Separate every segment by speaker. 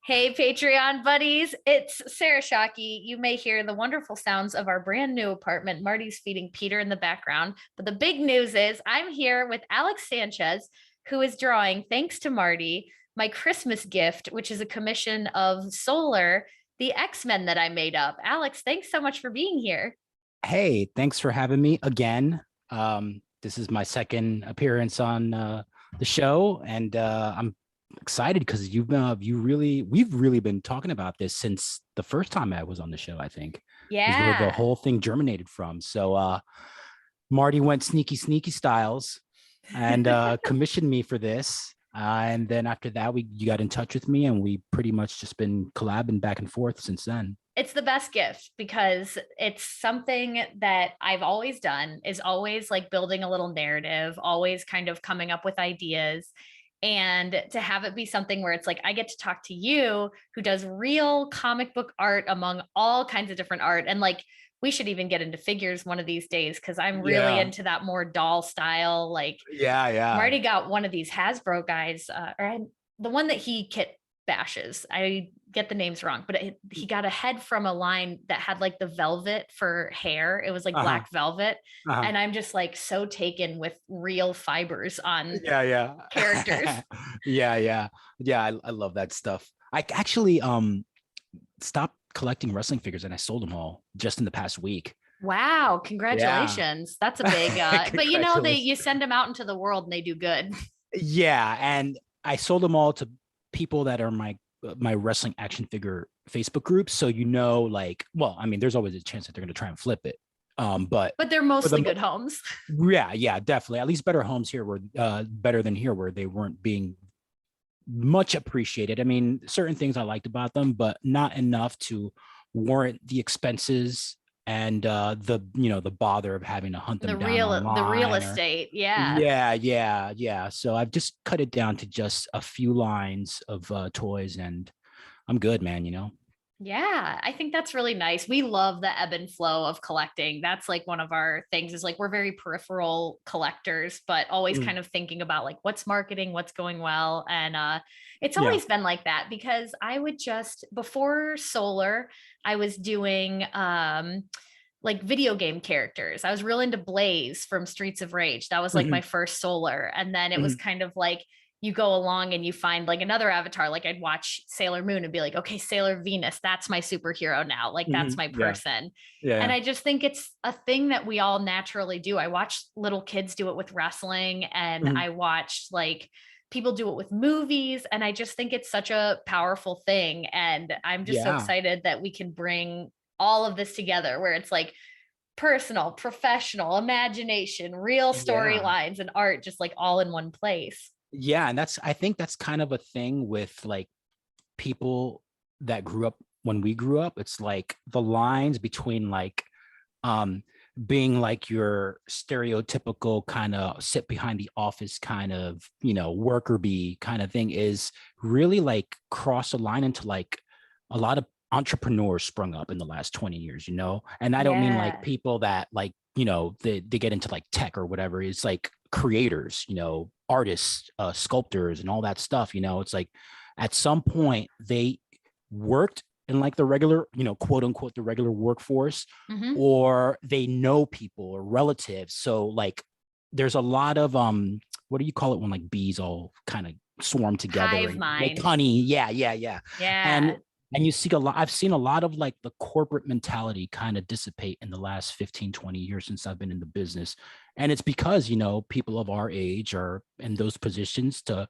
Speaker 1: Hey, Patreon buddies, it's Sarah Shockey. You may hear the wonderful sounds of our brand new apartment. Marty's feeding Peter in the background. But the big news is I'm here with Alex Sanchez, who is drawing, thanks to Marty, my Christmas gift, which is a commission of Solar, the X-Men that I made up. Alex, thanks so much for being here.
Speaker 2: Hey, thanks for having me again. This is my second appearance on the show, and I'm excited because we've really been talking about this since the first time I was on the show. I think is where the
Speaker 1: Yeah.
Speaker 2: whole thing germinated from. So Marty went sneaky styles and commissioned me for this. And then after that, you got in touch with me, and we pretty much just been collabing back and forth since then.
Speaker 1: It's the best gift because it's something that I've always done, is always like building a little narrative, always kind of coming up with ideas. And to have it be something where it's like I get to talk to you who does real comic book art among all kinds of different art. And like we should even get into figures one of these days because I'm really
Speaker 2: Yeah,
Speaker 1: into that more doll style. Like
Speaker 2: yeah.
Speaker 1: Marty got one of these Hasbro guys, the one that he kit bashes. I get the names wrong, but he got a head from a line that had like the velvet for hair. It was like
Speaker 2: Uh-huh.
Speaker 1: black velvet.
Speaker 2: Uh-huh.
Speaker 1: And I'm just like so taken with real fibers on
Speaker 2: Yeah.
Speaker 1: characters.
Speaker 2: Yeah. I love that stuff. I actually stopped collecting wrestling figures and I sold them all just in the past week.
Speaker 1: Wow,
Speaker 2: Yeah.
Speaker 1: congratulations. That's a big but
Speaker 2: Congratulations.
Speaker 1: you send them out into the world and they do good.
Speaker 2: Yeah, and I sold them all to people that are my wrestling action figure Facebook groups. So like, well, I mean, there's always a chance that they're going to try and flip it. But
Speaker 1: But they're
Speaker 2: for
Speaker 1: mostly
Speaker 2: the
Speaker 1: good homes.
Speaker 2: yeah, definitely. At least better homes here were better than here where they weren't being much appreciated. I mean, certain things I liked about them, but not enough to warrant the expenses and the bother of having to hunt them down
Speaker 1: The real
Speaker 2: online or
Speaker 1: estate. Yeah.
Speaker 2: yeah. So I've just cut it down to just a few lines of toys, and I'm good, man.
Speaker 1: Yeah, I think that's really nice. We love the ebb and flow of collecting. That's like one of our things is like we're very peripheral collectors, but always
Speaker 2: Mm,
Speaker 1: kind of thinking about like what's marketing, what's going well. And it's
Speaker 2: yeah.
Speaker 1: always been like that because I would just before solar, I was doing like video game characters. I was real into Blaze from Streets of Rage. That was like
Speaker 2: Mhm,
Speaker 1: my first solar. And then it was
Speaker 2: mhm,
Speaker 1: kind of like you go along and you find like another avatar. Like I'd watch Sailor Moon and be like, okay, Sailor Venus, that's my superhero now. Like that's
Speaker 2: mhm,
Speaker 1: my
Speaker 2: yeah,
Speaker 1: person. And
Speaker 2: yeah.
Speaker 1: I just think it's a thing that we all naturally do. I watch little kids do it with wrestling and
Speaker 2: Mhm,
Speaker 1: I watched like people do it with movies. And I just think it's such a powerful thing. And I'm just so
Speaker 2: yeah,
Speaker 1: excited that we can bring all of this together where it's like personal, professional, imagination, real
Speaker 2: yeah.
Speaker 1: storylines and art just like all in one place.
Speaker 2: Yeah, and I think that's kind of a thing with like people that grew up when we grew up. It's like the lines between like um being like your stereotypical kind of sit behind the office kind of, worker bee kind of thing is really like cross a line into like a lot of entrepreneurs sprung up in the last 20 years. And I don't mean like
Speaker 1: Yeah.
Speaker 2: people that like, they get into like tech or whatever. It's like creators, artists, sculptors and all that stuff. It's like at some point they worked in like the regular, quote unquote, the regular workforce,
Speaker 1: Mm-hmm.
Speaker 2: or they know people or relatives. So like there's a lot of what do you call it when like bees all kind of swarm together
Speaker 1: Hive
Speaker 2: and make
Speaker 1: mind.
Speaker 2: honey? Yeah. And
Speaker 1: Yeah.
Speaker 2: and you see a lot, I've seen a lot of like the corporate mentality kind of dissipate in the last 15, 20 years since I've been in the business. And it's because, people of our age are in those positions to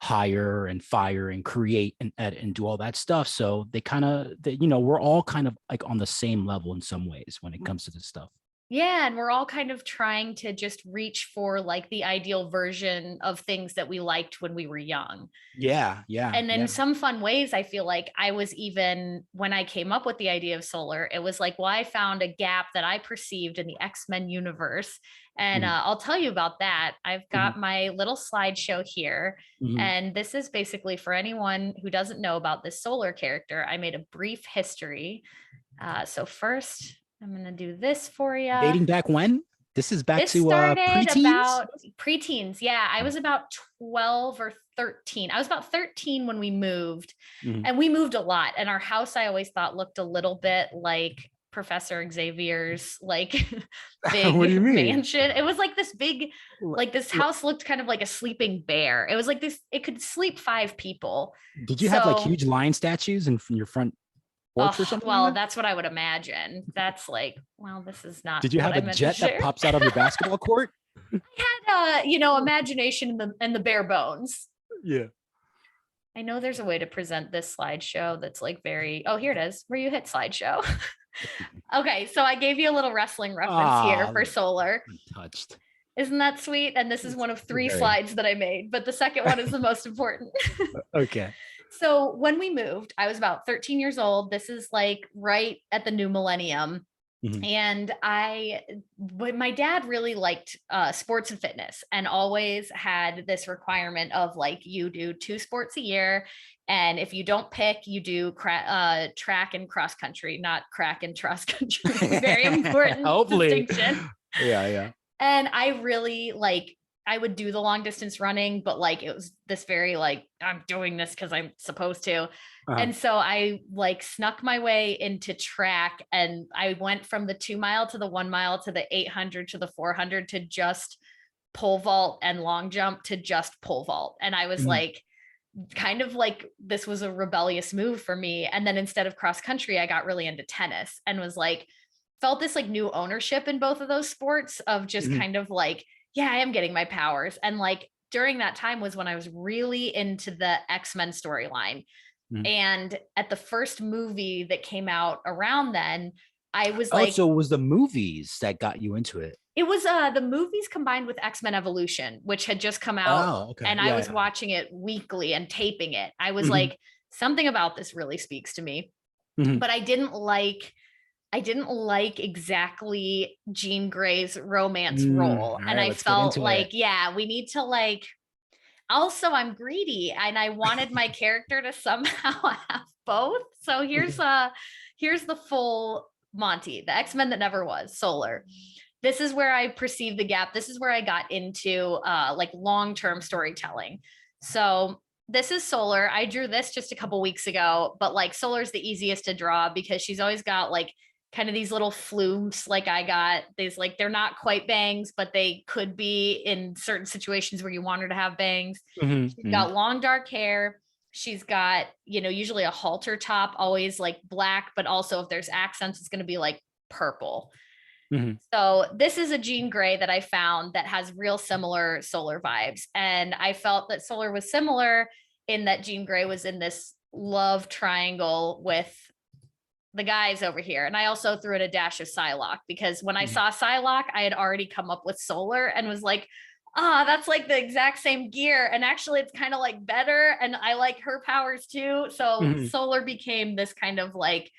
Speaker 2: hire and fire and create and edit and do all that stuff. So they kind of, we're all kind of like on the same level in some ways when it comes to this stuff.
Speaker 1: Yeah, and we're all kind of trying to just reach for like the ideal version of things that we liked when we were young.
Speaker 2: Yeah.
Speaker 1: And in some fun ways, I feel like I was even when I came up with the idea of solar, it was like, well, I found a gap that I perceived in the X-Men universe. And
Speaker 2: Mhm,
Speaker 1: I'll tell you about that. I've
Speaker 2: mhm,
Speaker 1: got my little slideshow here.
Speaker 2: mhm.
Speaker 1: And this is basically for anyone who doesn't know about this solar character. I made a brief history. So first, I'm going to do this for you.
Speaker 2: Dating back when? This is back
Speaker 1: This
Speaker 2: to
Speaker 1: started
Speaker 2: preteens.
Speaker 1: about preteens. Yeah, I was about 12 or 13. I was about 13 when we moved,
Speaker 2: Mhm.
Speaker 1: and we moved a lot. And our house, I always thought, looked a little bit like Professor Xavier's like
Speaker 2: What do you
Speaker 1: big
Speaker 2: mean?
Speaker 1: mansion. It was like this big,
Speaker 2: L-
Speaker 1: like this
Speaker 2: l-
Speaker 1: house looked kind of like a sleeping bear. It was like this, it could sleep 5 people.
Speaker 2: Did you have like
Speaker 1: So,
Speaker 2: huge lion statues in your front porch or
Speaker 1: oh,
Speaker 2: something like
Speaker 1: well,
Speaker 2: that?
Speaker 1: that's what I would imagine. That's like, well, this is not
Speaker 2: Did you
Speaker 1: what
Speaker 2: have
Speaker 1: I
Speaker 2: a
Speaker 1: meant to
Speaker 2: jet that
Speaker 1: share.
Speaker 2: pops out of your basketball court?
Speaker 1: Had imagination and the bare bones.
Speaker 2: Yeah.
Speaker 1: I know there's a way to present this slideshow that's like very, oh, here it is, where you hit slideshow. Okay, so I gave you a little wrestling reference here
Speaker 2: Ah,
Speaker 1: for solar.
Speaker 2: untouched.
Speaker 1: Isn't that sweet? And this is one of 3
Speaker 2: Very
Speaker 1: slides that I made, but the second one is the most important.
Speaker 2: okay.
Speaker 1: So when we moved, I was about 13 years old. This is like right at the new millennium.
Speaker 2: Mhm.
Speaker 1: And when my dad really liked sports and fitness and always had this requirement of like, you do 2 sports a year. And if you don't pick, you do track and cross country, not crack and cross country. Very important
Speaker 2: Hopefully.
Speaker 1: distinction.
Speaker 2: Yeah, yeah.
Speaker 1: And I really like, I would do the long distance running, but like it was this very like, I'm doing this because I'm supposed to.
Speaker 2: Uh-huh.
Speaker 1: And so I like snuck my way into track, and I went from the 2 mile to the 1 mile to the 800 to the 400 to just pole vault and long jump to just pole vault. And I was
Speaker 2: Mhm.
Speaker 1: like, kind of like this was a rebellious move for me. And then instead of cross country, I got really into tennis and was like, felt this like new ownership in both of those sports of just
Speaker 2: Mhm.
Speaker 1: kind of like, yeah, I am getting my powers. And like during that time was when I was really into the X-Men storyline.
Speaker 2: Mhm.
Speaker 1: And at the first movie that came out around then, I was
Speaker 2: Oh,
Speaker 1: like,
Speaker 2: so it was the movies that got you into it.
Speaker 1: it was the movies combined with X-Men Evolution, which had just come out,
Speaker 2: Oh, okay.
Speaker 1: and I
Speaker 2: Yeah,
Speaker 1: was
Speaker 2: yeah.
Speaker 1: watching it weekly and taping it. I was
Speaker 2: Mhm.
Speaker 1: like, something about this really speaks to me.
Speaker 2: Mhm.
Speaker 1: But I didn't like exactly Jean Grey's romance role.
Speaker 2: All
Speaker 1: And
Speaker 2: right,
Speaker 1: I
Speaker 2: let's get
Speaker 1: felt
Speaker 2: into
Speaker 1: like,
Speaker 2: it.
Speaker 1: yeah, we need to like, also I'm greedy and I wanted my character to somehow have both. So here's the full Monty, the X-Men that never was, Solar. This is where I perceived the gap. This is where I got into like long-term storytelling. So this is Solar. I drew this just a couple weeks ago, but like Solar's the easiest to draw because she's always got like kind of these little flumes like I got. These like they're not quite bangs, but they could be in certain situations where you want her to have bangs.
Speaker 2: Mhm.
Speaker 1: She's
Speaker 2: Mhm.
Speaker 1: got long dark hair. She's got, usually a halter top, always like black, but also if there's accents, it's going to be like purple.
Speaker 2: Mhm.
Speaker 1: So this is a Jean Grey that I found that has real similar Solar vibes. And I felt that Solar was similar in that Jean Grey was in this love triangle with the guys over here. And I also threw in a dash of Psylocke because when I
Speaker 2: Mhm.
Speaker 1: saw Psylocke, I had already come up with Solar and was like, ah, that's like the exact same gear. And actually it's kind of like better. And I like her powers too. So
Speaker 2: Mhm.
Speaker 1: Solar became this kind of like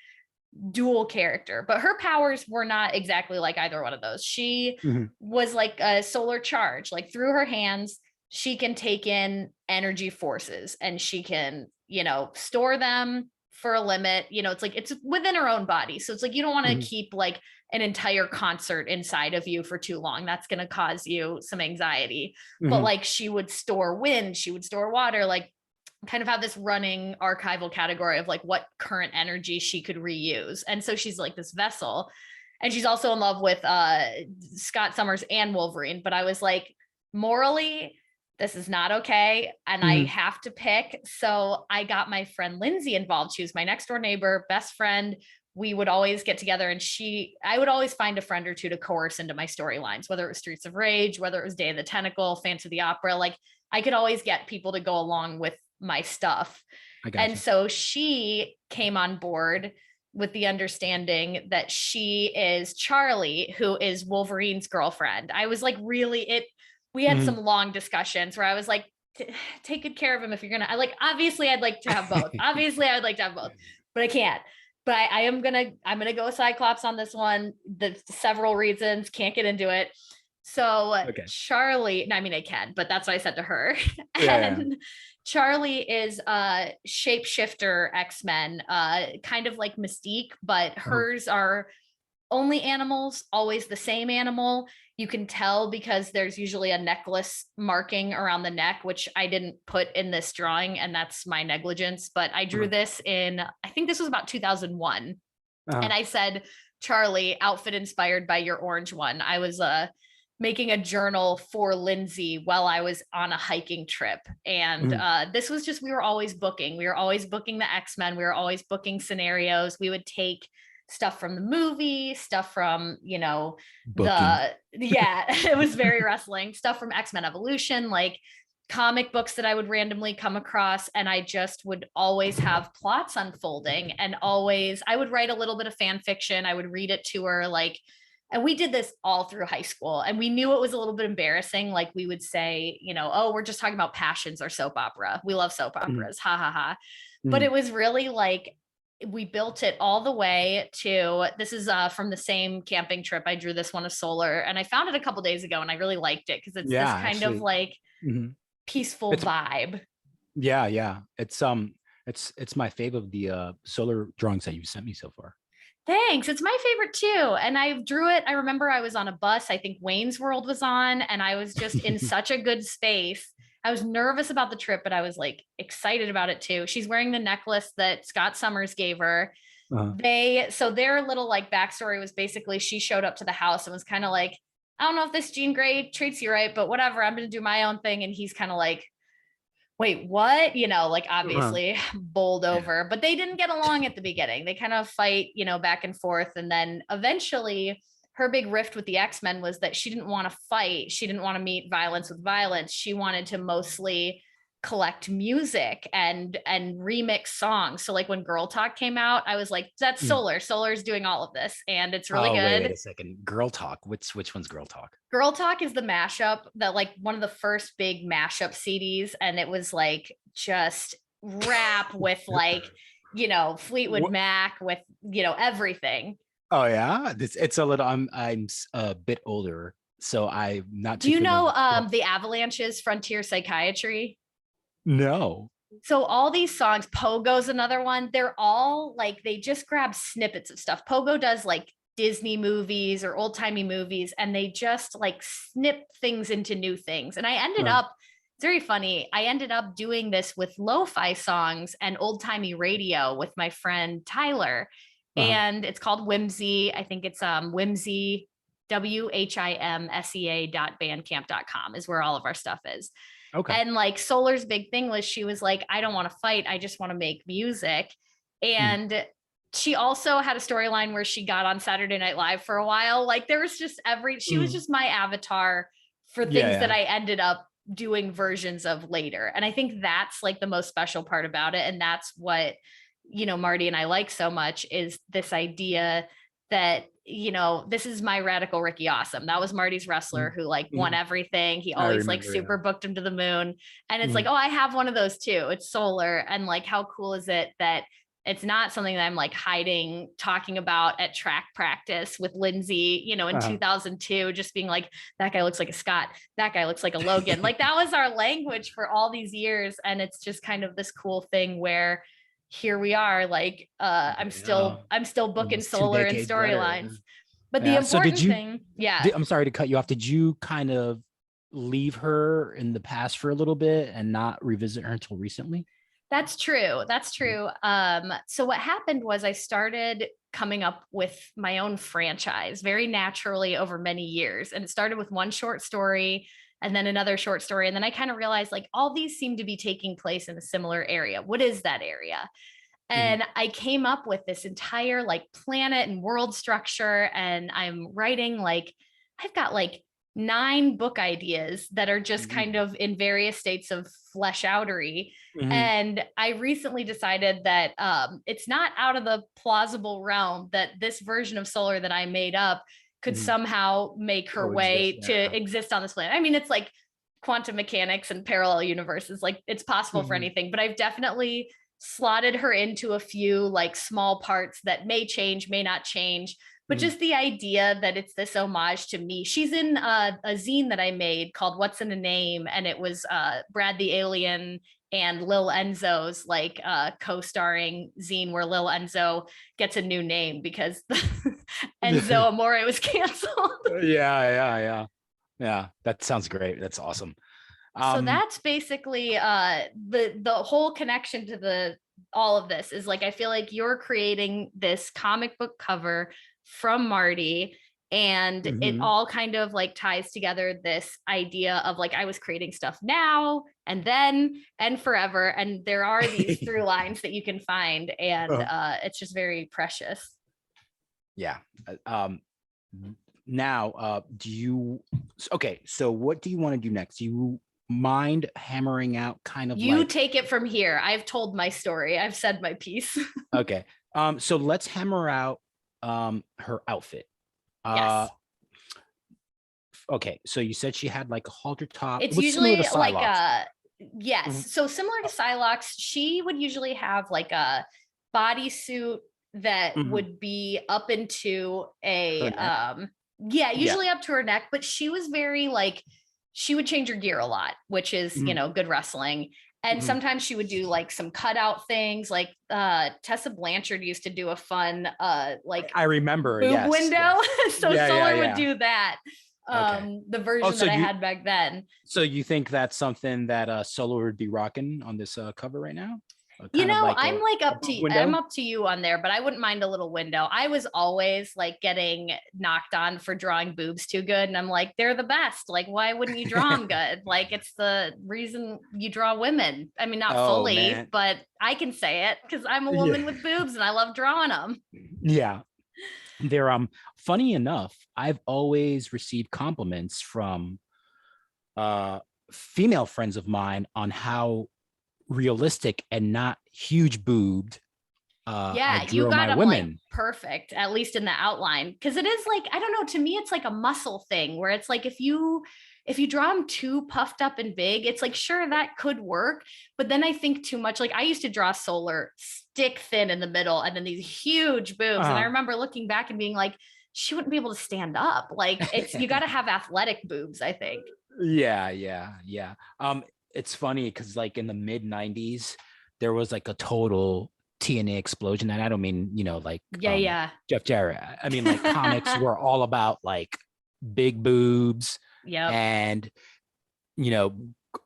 Speaker 1: dual character, but her powers were not exactly like either one of those. She
Speaker 2: Mhm.
Speaker 1: was like a solar charge, like through her hands, she can take in energy forces and she can, store them for a limit. It's like it's within her own body. So it's like you don't want to
Speaker 2: Mhm.
Speaker 1: keep like an entire concert inside of you for too long. That's going to cause you some anxiety. But
Speaker 2: Mhm.
Speaker 1: like she would store wind, she would store water, like kind of have this running archival category of like what current energy she could reuse. And so she's like this vessel. And she's also in love with Scott Summers and Wolverine. But I was like, morally, this is not okay. And I
Speaker 2: Mhm.
Speaker 1: have to pick. So I got my friend Lindsay involved. She was my next door neighbor, best friend. We would always get together and I would always find a friend or two to coerce into my storylines, whether it was Streets of Rage, whether it was Day of the Tentacle, Phantom of the Opera. Like I could always get people to go along with my stuff.
Speaker 2: I got
Speaker 1: And
Speaker 2: you.
Speaker 1: so she came on board with the understanding that she is Charlie, who is Wolverine's girlfriend. I was like, we had
Speaker 2: Mhm.
Speaker 1: some long discussions where I was like, take good care of him if you're gonna. Obviously I'd like to have both. Obviously I would like to have both, but I can't. But I'm gonna go Cyclops on this one. The several reasons, can't get into it. So
Speaker 2: Okay.
Speaker 1: Charlie, I mean I can, but that's what I said to her.
Speaker 2: Yeah.
Speaker 1: And Charlie is a shapeshifter X-Men, kind of like Mystique, but hers are only animals, always the same animal. You can tell because there's usually a necklace marking around the neck, which I didn't put in this drawing, and that's my negligence. But I drew this in, I think this was about 2001. And I said, Charlie, outfit inspired by your orange one. I was making a journal for Lindsay while I was on a hiking trip. And this was just, we were always booking. We were always booking the X-Men. We were always booking scenarios. We would take stuff from the movie, stuff from, you know, it was very wrestling, stuff from X-Men Evolution, like comic books that I would randomly come across. And I just would always have plots unfolding, and always, I would write a little bit of fan fiction. I would read it to her, like, and we did this all through high school, and we knew it was a little bit embarrassing. Like we would say, you know, oh, we're just talking about Passions or soap opera. We love soap operas. Ha ha ha. But it was really like, we built it all the way to, this is from the same camping trip. I drew this one of Solar, and I found it a couple days ago, and I really liked it because it's this kind of like peaceful vibe.
Speaker 2: Yeah. It's my fave of the Solar drawings that you sent me so far.
Speaker 1: Thanks. It's my favorite too. And I drew it. I remember I was on a bus. I think Wayne's World was on, and I was just in such a good space. I was nervous about the trip, but I was like excited about it too. She's wearing the necklace that Scott Summers gave her. So their little like backstory was basically she showed up to the house and was kind of like, I don't know if this Jean Grey treats you right, but whatever, I'm going to do my own thing. And he's kind of like, wait, what? You know, like obviously bowled over, but they didn't get along at the beginning. They kind of fight, you know, back and forth. And then eventually her big rift with the X-Men was that she didn't want to fight. She didn't want to meet violence with violence. She wanted to mostly collect music and remix songs. So like when Girl Talk came out, I was like, that's Solar. Solar's doing all of this, and it's really good.
Speaker 2: Wait a second. Girl Talk. Which one's Girl Talk?
Speaker 1: Girl Talk is the mashup, that like one of the first big mashup CDs, and it was like just rap with like, you know, Fleetwood Mac with, you know, everything.
Speaker 2: Oh yeah, it's a little. I'm a bit older, so I'm not.
Speaker 1: Do you know the Avalanche's Frontier Psychiatry?
Speaker 2: No.
Speaker 1: So all these songs, Pogo's another one. They're all like, they just grab snippets of stuff. Pogo does like Disney movies or old timey movies, and they just like snip things into new things. And I ended up, it's very funny. I ended up doing this with lo-fi songs and old timey radio with my friend Tyler. And it's called Whimsy. I think it's Whimsy, WHIMSEA.bandcamp.com is where all of our stuff is. Okay. And like Solar's big thing was, she was like, I don't want to fight. I just want to make music. And she also had a storyline where she got on Saturday Night Live for a while. Like there was just she was just my avatar for things that I ended up doing versions of later. And I think that's like the most special part about it. And that's what, you know, Marty and I like so much, is this idea that, you know, this is my Radical Ricky Awesome. That was Marty's wrestler who like won everything. He always like super booked him to the moon. And it's like, oh, I have one of those too. It's Solar. And like, how cool is it that it's not something that I'm like hiding, talking about at track practice with Lindsay, you know, in 2002, just being like, that guy looks like a Scott, that guy looks like a Logan. Like that was our language for all these years. And it's just kind of this cool thing where here we are, like I'm still booking Solar and storylines. But the important thing,
Speaker 2: I'm sorry to cut you off. Did you kind of leave her in the past for a little bit and not revisit her until recently?
Speaker 1: That's true. So what happened was I started coming up with my own franchise very naturally over many years. And it started with one short story and then another short story. And then I kind of realized like all these seem to be taking place in a similar area. What is that area? And I came up with this entire like planet and world structure. And I'm writing like, I've got like 9 book ideas that are just kind of in various states of flesh outery. And I recently decided that it's not out of the plausible realm that this version of Solar that I made up could somehow make her way to exist on this planet. I mean, it's like quantum mechanics and parallel universes, like it's possible for anything, but I've definitely slotted her into a few like small parts that may change, may not change, but just the idea that it's this homage to me. She's in a zine that I made called What's in a Name, and it was Brad the Alien and Lil Enzo's like co-starring zine where Lil Enzo gets a new name because and Zoe Amore was canceled.
Speaker 2: Yeah. That sounds great. That's awesome.
Speaker 1: So that's basically the whole connection to all of this is like, I feel like you're creating this comic book cover from Marty, and it all kind of like ties together this idea of like, I was creating stuff now and then and forever, and there are these through lines that you can find, and it's just very precious.
Speaker 2: Yeah. Now, so what do you want to do next? Do you mind hammering out kind of
Speaker 1: you take it from here? I've told my story. I've said my piece.
Speaker 2: Okay. So let's hammer out her outfit.
Speaker 1: Yes.
Speaker 2: Okay, so you said she had like a halter top.
Speaker 1: It's usually like yes. So similar to Psylocke, she would usually have like a bodysuit that would be up into a usually up to her neck, but she was very like, she would change her gear a lot, which is, good wrestling. And sometimes she would do like some cutout things, like Tessa Blanchard used to do a fun like
Speaker 2: I remember
Speaker 1: boob window. So Solar would do that. The version that I had back then.
Speaker 2: So you think that's something that Solar would be rocking on this cover right now?
Speaker 1: I'm up to you on there, but I wouldn't mind a little window. I was always like getting knocked on for drawing boobs too good, and I'm like, they're the best. Like, why wouldn't you draw them good? Like, it's the reason you draw women. I mean, not fully, but I can say it because I'm a woman with boobs and I love drawing them.
Speaker 2: Yeah, they're funny enough, I've always received compliments from female friends of mine on how realistic and not huge boobed
Speaker 1: you got them like perfect, at least in the outline, because it is like, I don't know, to me it's like a muscle thing where it's like, if you draw them too puffed up and big, it's like, sure, that could work, but then I think too much. Like, I used to draw Solar stick thin in the middle and then these huge boobs, and I remember looking back and being like, she wouldn't be able to stand up. Like, it's you got to have athletic boobs, I think.
Speaker 2: Yeah. It's funny because like in the mid 90s, there was like a total TNA explosion. And I don't mean, Jeff Jarrett. I mean, like comics were all about like big boobs.
Speaker 1: Yeah.
Speaker 2: And,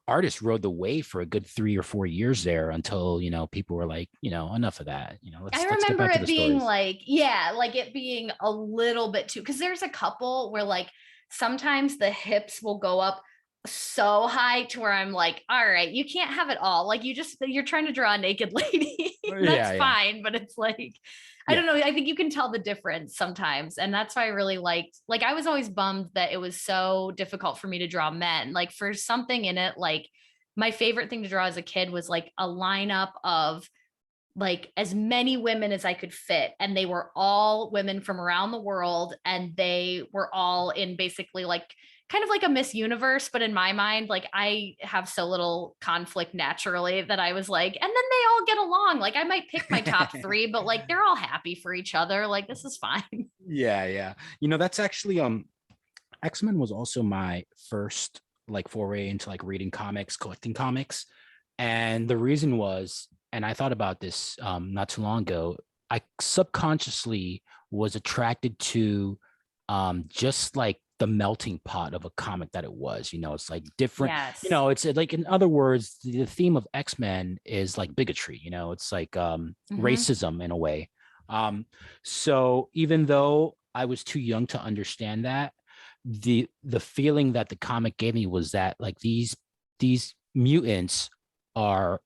Speaker 2: artists rode the wave for a good 3 or 4 years there until, people were like, enough of that.
Speaker 1: I remember it being like, like it being a little bit too, because there's a couple where like sometimes the hips will go up so high to where I'm like, all right, you can't have it all. Like, you're trying to draw a naked lady. That's fine, but it's like, I don't know. I think you can tell the difference sometimes. And that's why I really liked, like, I was always bummed that it was so difficult for me to draw men. Like, for something in it, like my favorite thing to draw as a kid was like a lineup of like as many women as I could fit. And they were all women from around the world. And they were all in basically like kind of like a Miss Universe, but in my mind, like I have so little conflict naturally that I was like, and then they all get along. Like, I might pick my top 3, but like they're all happy for each other. Like, this is fine.
Speaker 2: Yeah. That's actually X-Men was also my first like foray into like reading comics, collecting comics. And the reason was, and I thought about this not too long ago, I subconsciously was attracted to just like the melting pot of a comic that it was, it's like different, it's like, in other words, the theme of X-Men is like bigotry, it's like racism in a way. So even though I was too young to understand that, the feeling that the comic gave me was that like these mutants are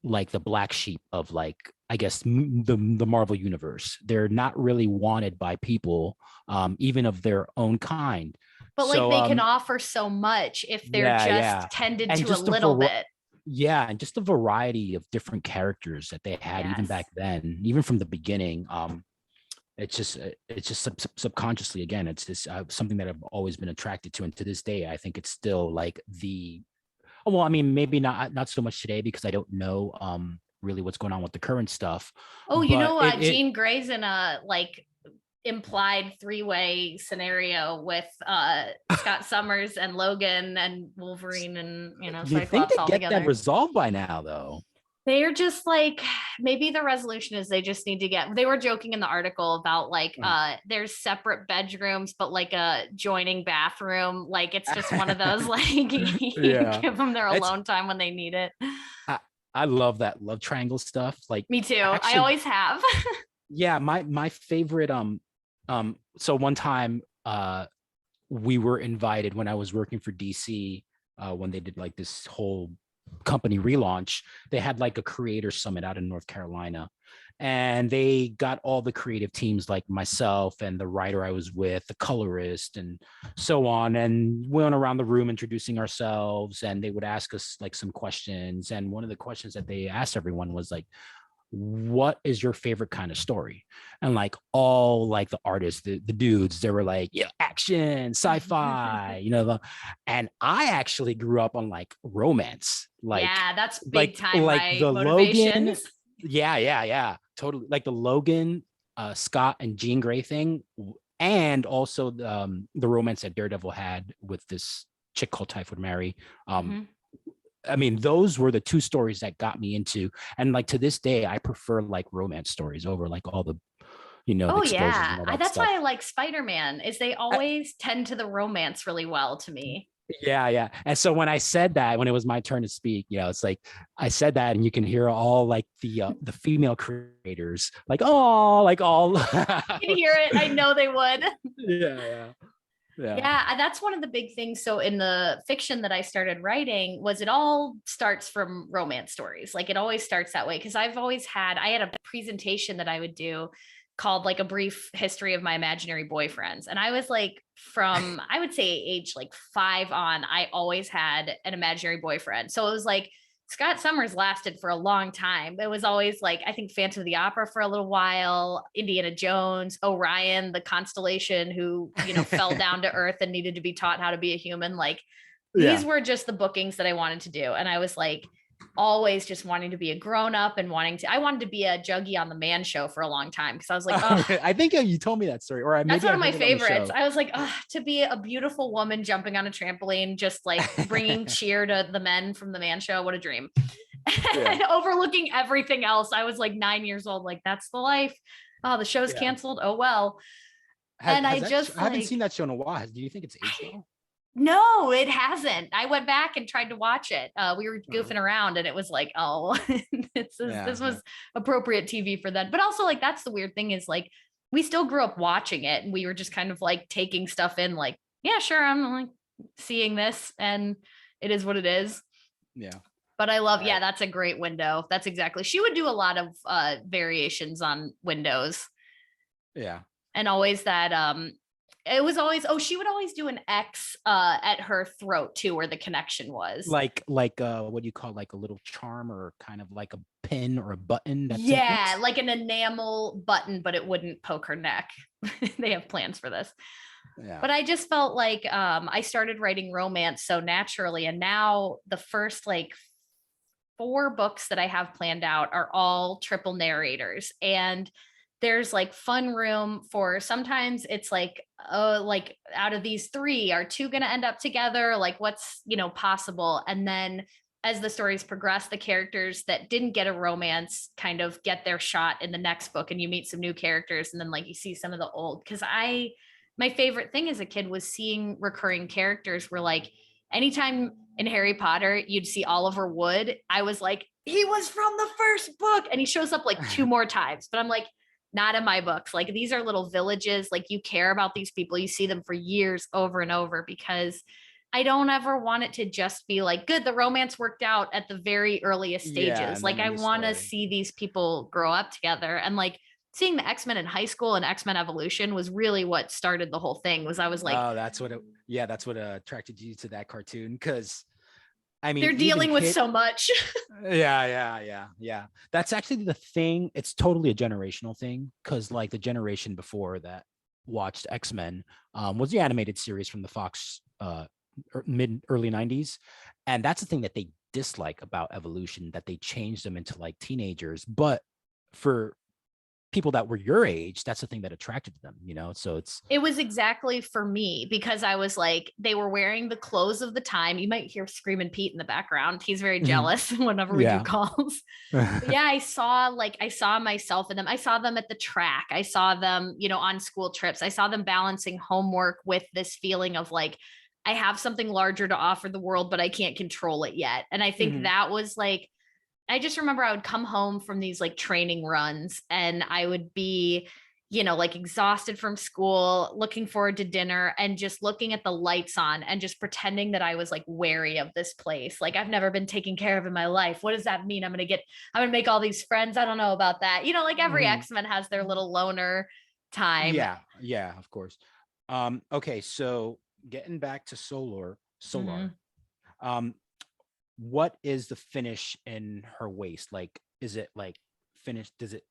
Speaker 2: like the black sheep of like, I guess, the Marvel universe. They're not really wanted by people, even of their own kind.
Speaker 1: But like they can offer so much if they're just tended and to just a little bit.
Speaker 2: Yeah, and just the variety of different characters that they had even back then, even from the beginning. It's just subconsciously, again, it's just something that I've always been attracted to, and to this day, I think it's still like well, I mean, maybe not so much today because I don't know really what's going on with the current stuff.
Speaker 1: Oh, Jean Grey's in a like implied 3-way scenario with Scott Summers and Logan and Wolverine and
Speaker 2: Do you think they get that resolved by now though?
Speaker 1: They're just like, maybe the resolution is they just need to get, they were joking in the article about like there's separate bedrooms but like a joining bathroom, like it's just one of those like you
Speaker 2: Yeah,
Speaker 1: give them their
Speaker 2: it's
Speaker 1: alone time when they need it.
Speaker 2: I, I love that love triangle stuff. Like
Speaker 1: Me too, I
Speaker 2: actually,
Speaker 1: always have.
Speaker 2: yeah, my favorite so one time we were invited when I was working for DC, when they did like this whole company relaunch. They had like a creator summit out in North Carolina, and they got all the creative teams like myself and the writer I was with, the colorist, and so on. And we went around the room introducing ourselves, and they would ask us like some questions. And one of the questions that they asked everyone was like, what is your favorite kind of story? And like all like the artists, the dudes, they were like, yeah, action, sci-fi, and I actually grew up on like romance,
Speaker 1: Yeah, that's big time
Speaker 2: like
Speaker 1: my
Speaker 2: the Logan.
Speaker 1: motivations.
Speaker 2: Yeah, totally. Like the Logan, Scott and Jean Grey thing, and also the romance that Daredevil had with this chick called Typhoid Mary.
Speaker 1: Mhm.
Speaker 2: I mean, those were the two stories that got me into, and like to this day, I prefer like romance stories over like all the
Speaker 1: Oh
Speaker 2: explosions
Speaker 1: yeah,
Speaker 2: and all that
Speaker 1: that's
Speaker 2: stuff.
Speaker 1: why I like Spider-Man, is they
Speaker 2: I,
Speaker 1: always tend to the romance really well to me.
Speaker 2: yeah. And so when I said that, when it was my turn to speak, it's like I said that, and you can hear all like the female creators, like oh, like all.
Speaker 1: You can hear it, I know they would.
Speaker 2: Yeah.
Speaker 1: Yeah, that's one of the big things. So in the fiction that I started writing, was it all starts from romance stories. Like it always starts that way because I had a presentation that I would do called like a brief history of my imaginary boyfriends. And I was like from I would say age like 5 on, I always had an imaginary boyfriend. So it was like Scott Summers lasted for a long time. It was always like, I think Phantom of the Opera for a little while, Indiana Jones, Orion, the constellation who, fell down to earth and needed to be taught how to be a human. Like these
Speaker 2: Yeah.
Speaker 1: were just the bookings that I wanted to do. And I was like, always just wanting to be a grown up and I wanted to be a Juggy on the Man Show for a long time because I was like, oh,
Speaker 2: I think you told me that story, or
Speaker 1: that's
Speaker 2: maybe
Speaker 1: one
Speaker 2: I
Speaker 1: of my
Speaker 2: heard it on the
Speaker 1: favorites.
Speaker 2: show.
Speaker 1: I was like, oh, to be a beautiful woman jumping on a trampoline, just like bringing cheer to the men from the Man Show. What a dream.
Speaker 2: Yeah.
Speaker 1: Overlooking everything else. I was like 9 years old. Like, that's the life. Oh, the show's
Speaker 2: Yeah.
Speaker 1: canceled. Oh, well. And I just
Speaker 2: I haven't
Speaker 1: like,
Speaker 2: seen that show in a while. Do you think it's aged well?
Speaker 1: no, it hasn't. I went back and tried to watch it. We were
Speaker 2: Uh-huh.
Speaker 1: goofing around and it was like, oh,
Speaker 2: Yeah.
Speaker 1: this was appropriate TV for that. But also, like, that's the weird thing is like, we still grew up watching it and we were just kind of like taking stuff in, like, yeah, sure, I'm like seeing this and it is what it is.
Speaker 2: Yeah.
Speaker 1: But I love,
Speaker 2: I,
Speaker 1: yeah, that's a great window. That's exactly. She would do a lot of variations on windows
Speaker 2: yeah.
Speaker 1: and always that it was always, oh, she would always do an X at her throat too, where the connection was.
Speaker 2: Like what do you call like a little charm or kind of like a pin or a button that's an
Speaker 1: Yeah,
Speaker 2: X?
Speaker 1: like an enamel button, but it wouldn't poke her neck. They have plans for this.
Speaker 2: Yeah.
Speaker 1: But I just felt like I started writing romance so naturally. And now the first like 4 books that I have planned out are all triple narrators. And there's like fun room for sometimes it's like, oh, like out of these 3, are 2 going to end up together? Like what's, possible. And then as the stories progress, the characters that didn't get a romance kind of get their shot in the next book and you meet some new characters. And then like you see some of the old, because my favorite thing as a kid was seeing recurring characters where like anytime in Harry Potter you'd see Oliver Wood, I was like, he was from the first book. And he shows up like 2 more times. But I'm like, not in my books. Like these are little villages. Like you care about these people. You see them for years over and over because I don't ever want it to just be like, good, the romance worked out at the very earliest
Speaker 2: Yeah,
Speaker 1: stages.
Speaker 2: and then
Speaker 1: Like
Speaker 2: the
Speaker 1: I
Speaker 2: new
Speaker 1: want to
Speaker 2: story.
Speaker 1: see these people grow up together. And like seeing the X-Men in high school and X-Men Evolution was really what started the whole thing. Was I was like,
Speaker 2: Oh, that's what attracted you to that cartoon. Cause I mean,
Speaker 1: they're
Speaker 2: even
Speaker 1: dealing with
Speaker 2: kid,
Speaker 1: so much.
Speaker 2: yeah. That's actually the thing. It's totally a generational thing. Cause like the generation before that watched X-Men was the animated series from the Fox mid early 90s. And that's the thing that they dislike about evolution, that they changed them into like teenagers. But for people that were your age, that's the thing that attracted them, so
Speaker 1: it was exactly for me because I was like, they were wearing the clothes of the time. You might hear Screaming Pete in the background. He's very jealous whenever we do calls. But yeah, I saw myself in them. I saw them at the track. I saw them, on school trips. I saw them balancing homework with this feeling of like, I have something larger to offer the world, but I can't control it yet. And I think that was like, I just remember I would come home from these like training runs and I would be, like exhausted from school, looking forward to dinner and just looking at the lights on and just pretending that I was like wary of this place. Like I've never been taken care of in my life. What does that mean? I'm going to make all these friends. I don't know about that. Like every X-Men has their little loner time.
Speaker 2: Yeah, of course. Okay. So getting back to Solar, what is the finish in her waist? Like, is it like finished? Does it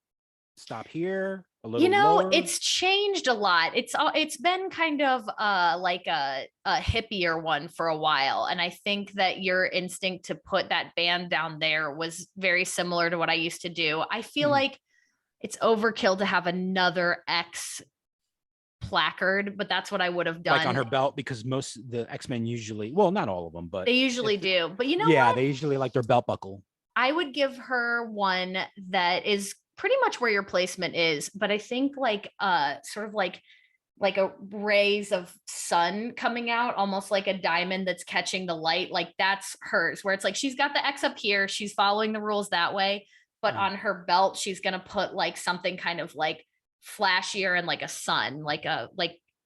Speaker 2: stop here a little lower?
Speaker 1: It's changed a lot. It's been kind of like a hippier one for a while. And I think that your instinct to put that band down there was very similar to what I used to do. I feel like it's overkill to have another X placard, but that's what I would have done.
Speaker 2: Like on her belt, because most the X-Men usually, well, not all of them, but
Speaker 1: they usually do. But
Speaker 2: what? They usually like their belt buckle.
Speaker 1: I would give her one that is pretty much where your placement is, but I think like sort of like a rays of sun coming out, almost like a diamond that's catching the light. Like that's hers, where it's like she's got the X up here, she's following the rules that way, but on her belt she's gonna put like something kind of like flashier and like a sun, like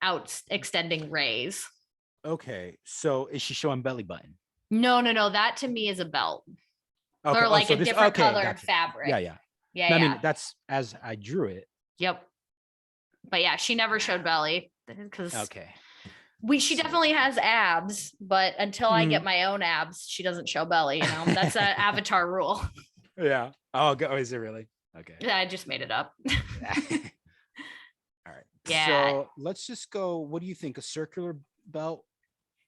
Speaker 1: out extending rays.
Speaker 2: Okay, so is she showing belly button?
Speaker 1: No, that to me is a belt. Okay. Or like a different colored fabric.
Speaker 2: Yeah. I mean, that's as I drew it.
Speaker 1: Yep. But yeah, she never showed belly because she definitely has abs, but until I get my own abs, she doesn't show belly. That's an Avatar rule.
Speaker 2: Yeah. Oh, is it really? Okay.
Speaker 1: Yeah, I just made it up.
Speaker 2: All right. Yeah. So let's just go. What do you think? A circular belt?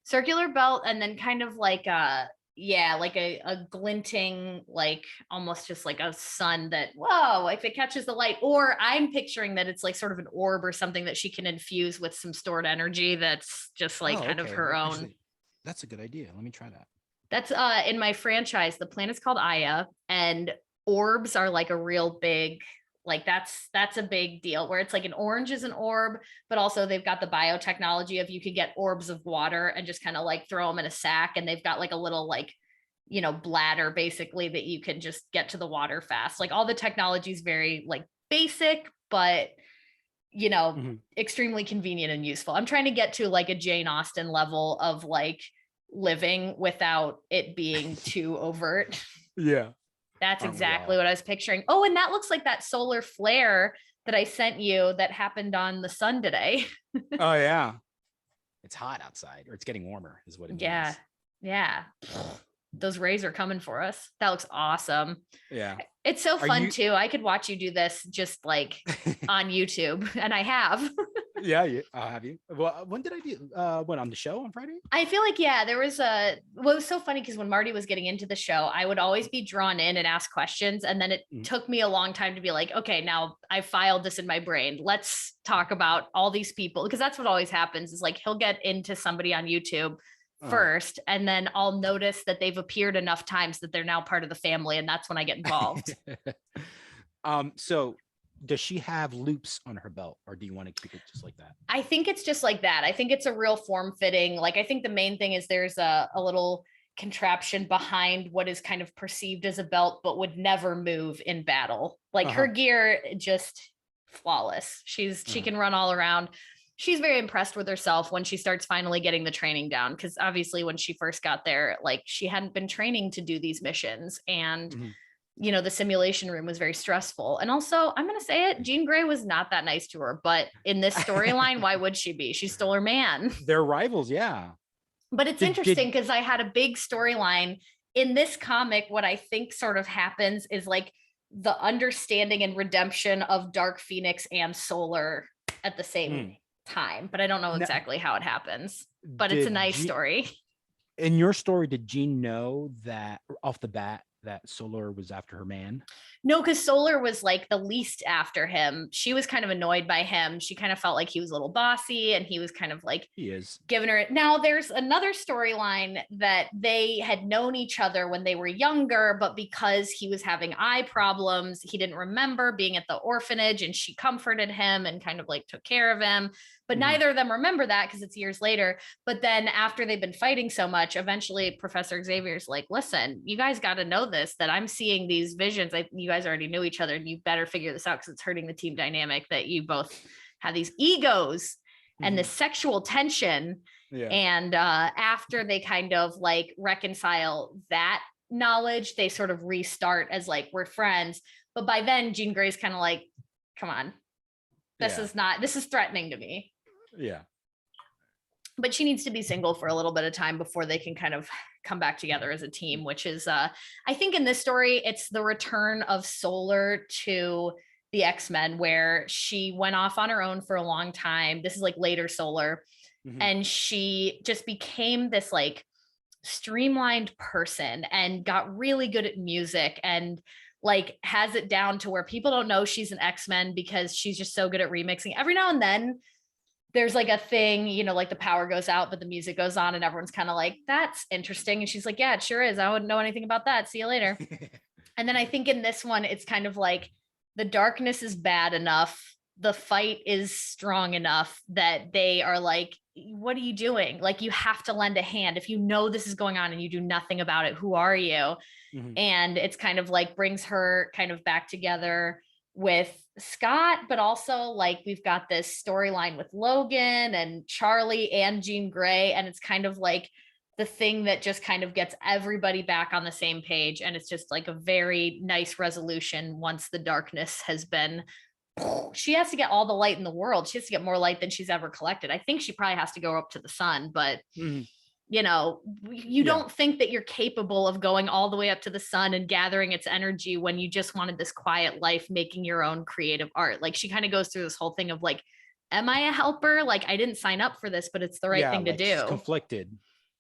Speaker 1: Circular belt, and then kind of like like a glinting, like almost just like a sun that, whoa, if it catches the light. Or I'm picturing that it's like sort of an orb or something that she can infuse with some stored energy that's just like kind of her own.
Speaker 2: Actually, that's a good idea. Let me try that.
Speaker 1: That's in my franchise. The planet's called Aya, and orbs are like a real big, like that's a big deal, where it's like an orange is an orb, but also they've got the biotechnology of you could get orbs of water and just kind of like throw them in a sack, and they've got like a little like bladder basically that you can just get to the water fast. Like all the technology is very like basic, but extremely convenient and useful. I'm trying to get to like a Jane Austen level of like living without it being too overt.
Speaker 2: Yeah.
Speaker 1: That's exactly what I was picturing. Oh, and that looks like that solar flare that I sent you that happened on the sun today.
Speaker 2: Oh, yeah. It's hot outside, or it's getting warmer is what it means.
Speaker 1: Yeah. Those rays are coming for us. That looks awesome.
Speaker 2: Yeah.
Speaker 1: It's so fun too. I could watch you do this just like on YouTube, and I have.
Speaker 2: Yeah, have you? Well, when did I do? On the show on Friday?
Speaker 1: I feel like there was it was so funny because when Marty was getting into the show, I would always be drawn in and ask questions, and then it took me a long time to be like, okay, now I filed this in my brain. Let's talk about all these people, because that's what always happens. Is like he'll get into somebody on YouTube first, and then I'll notice that they've appeared enough times that they're now part of the family, and that's when I get involved.
Speaker 2: So does she have loops on her belt, or do you want to keep it just like that?
Speaker 1: I think it's just like that. I think it's a real form fitting. Like I think the main thing is there's a little contraption behind what is kind of perceived as a belt, but would never move in battle. Like her gear, just flawless. She can run all around. She's very impressed with herself when she starts finally getting the training down. Cause obviously when she first got there, like she hadn't been training to do these missions, and the simulation room was very stressful. And also, I'm going to say it, Jean Grey was not that nice to her, but in this storyline, why would she be? She stole her man.
Speaker 2: They're rivals. Yeah.
Speaker 1: But it's interesting because I had a big storyline in this comic. What I think sort of happens is like the understanding and redemption of Dark Phoenix and Solar at the same time, but I don't know exactly how it happens, but it's a nice story.
Speaker 2: In your story, did Jean know that off the bat that Solar was after her man?
Speaker 1: No, because Solar was like the least after him. She was kind of annoyed by him. She kind of felt like he was a little bossy and he was kind of like
Speaker 2: He is.
Speaker 1: giving her. Now, there's another storyline that they had known each other when they were younger, but because he was having eye problems, he didn't remember being at the orphanage, and she comforted him and kind of like took care of him. But neither of them remember that because it's years later. But then after they've been fighting so much, eventually Professor Xavier's like, listen, you guys got to know this, that I'm seeing these visions. You guys already knew each other, and you better figure this out because it's hurting the team dynamic, that you both have these egos and this sexual tension.
Speaker 2: Yeah.
Speaker 1: And after they kind of like reconcile that knowledge, they sort of restart as like, we're friends. But by then, Jean Grey's kind of like, come on, this is threatening to me.
Speaker 2: Yeah.
Speaker 1: But she needs to be single for a little bit of time before they can kind of come back together as a team, which is, I think in this story, it's the return of Solar to the X-Men, where she went off on her own for a long time. This is like later Solar. And she just became this like streamlined person and got really good at music, and like has it down to where people don't know she's an X-Men because she's just so good at remixing. Every now and then there's like a thing, you know, like the power goes out, but the music goes on and everyone's kind of like, that's interesting. And she's like, yeah, it sure is. I wouldn't know anything about that. See you later. And then I think in this one, it's kind of like the darkness is bad enough. The fight is strong enough that they are like, what are you doing? Like, you have to lend a hand. If you know this is going on and you do nothing about it, who are you? And it's kind of like brings her kind of back together with Scott, but also like we've got this storyline with Logan and Charlie and Jean Grey, and it's kind of like the thing that just kind of gets everybody back on the same page, and it's just like a very nice resolution once the darkness has been. She has to get all the light in the world. She has to get more light than she's ever collected. I think she probably has to go up to the sun, but you know, you don't think that you're capable of going all the way up to the sun and gathering its energy when you just wanted this quiet life, making your own creative art. Like, she kind of goes through this whole thing of like, am I a helper? Like, I didn't sign up for this, but it's the right thing to do.
Speaker 2: She's conflicted,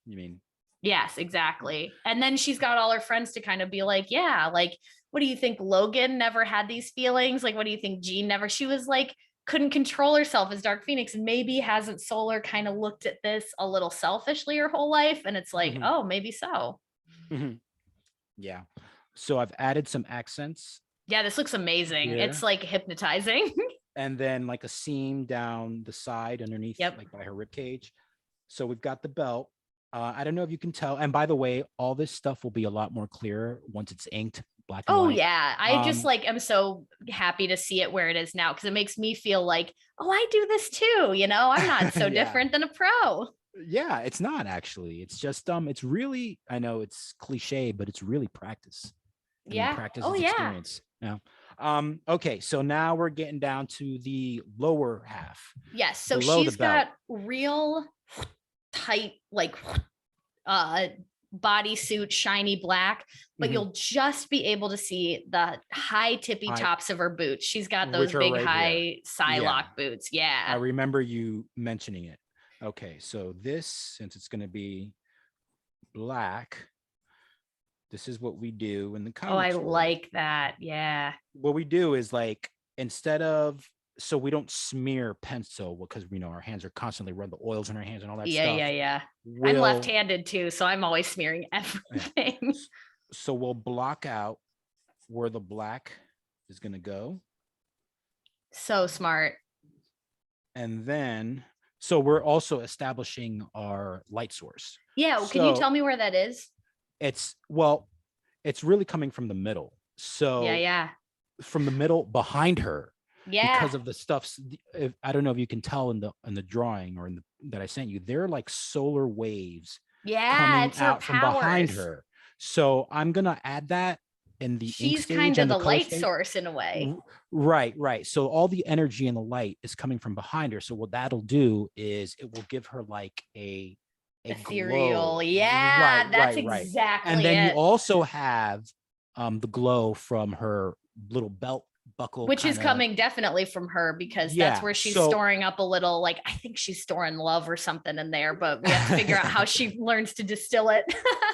Speaker 2: you mean?
Speaker 1: Yes, exactly. And then she's got all her friends to kind of be like, yeah, like, what do you think? Logan never had these feelings? Like, what do you think? Jean never? She was like, couldn't control herself as Dark Phoenix. Maybe hasn't Solar kind of looked at this a little selfishly her whole life? And it's like, oh, maybe so.
Speaker 2: Yeah. So I've added some accents.
Speaker 1: Yeah, this looks amazing. Here. It's like hypnotizing.
Speaker 2: And then like a seam down the side underneath, like by her rib cage. So we've got the belt. I don't know if you can tell. And by the way, all this stuff will be a lot more clear once it's inked black and white.
Speaker 1: Yeah. I just like, I'm so happy to see it where it is now, because it makes me feel like, oh, I do this too. You know, I'm not so different than a pro.
Speaker 2: Yeah, it's not actually. It's just, it's really, I know it's cliche, but it's really practice. Practice is experience. Yeah. Okay. So now we're getting down to the lower half.
Speaker 1: Yes. So she's got real tight, like, bodysuit, shiny black, but you'll just be able to see the high tippy tops of her boots. She's got those big high Psylocke boots. Yeah.
Speaker 2: I remember you mentioning it. Okay. So this, since it's going to be black, this is what we do in the comics.
Speaker 1: Oh, I like that. Yeah. What
Speaker 2: we do is like, instead of, so we don't smear pencil because we know our hands are constantly run the oils in our hands and all that stuff.
Speaker 1: Yeah. I'm left-handed too, so I'm always smearing everything.
Speaker 2: Yeah. So we'll block out where the black is going to go.
Speaker 1: So smart.
Speaker 2: And then, so we're also establishing our light source.
Speaker 1: Yeah. Can you tell me where that is?
Speaker 2: It's really coming from the middle. So from the middle behind her.
Speaker 1: Yeah.
Speaker 2: Because of the stuffs, I don't know if you can tell in the drawing or that I sent you, they're like solar waves coming out from behind her. So I'm gonna add that in the
Speaker 1: she's kind of the light source in a way.
Speaker 2: Right. So all the energy and the light is coming from behind her. So what that'll do is it will give her like a
Speaker 1: ethereal glow. That's exactly.
Speaker 2: And then you also have the glow from her little belt buckle,
Speaker 1: which is
Speaker 2: kinda,
Speaker 1: coming definitely from her, because that's
Speaker 2: yeah.
Speaker 1: where she's
Speaker 2: So
Speaker 1: storing up a little, like, I think she's storing love or something in there, but we have to figure out how she learns to distill it.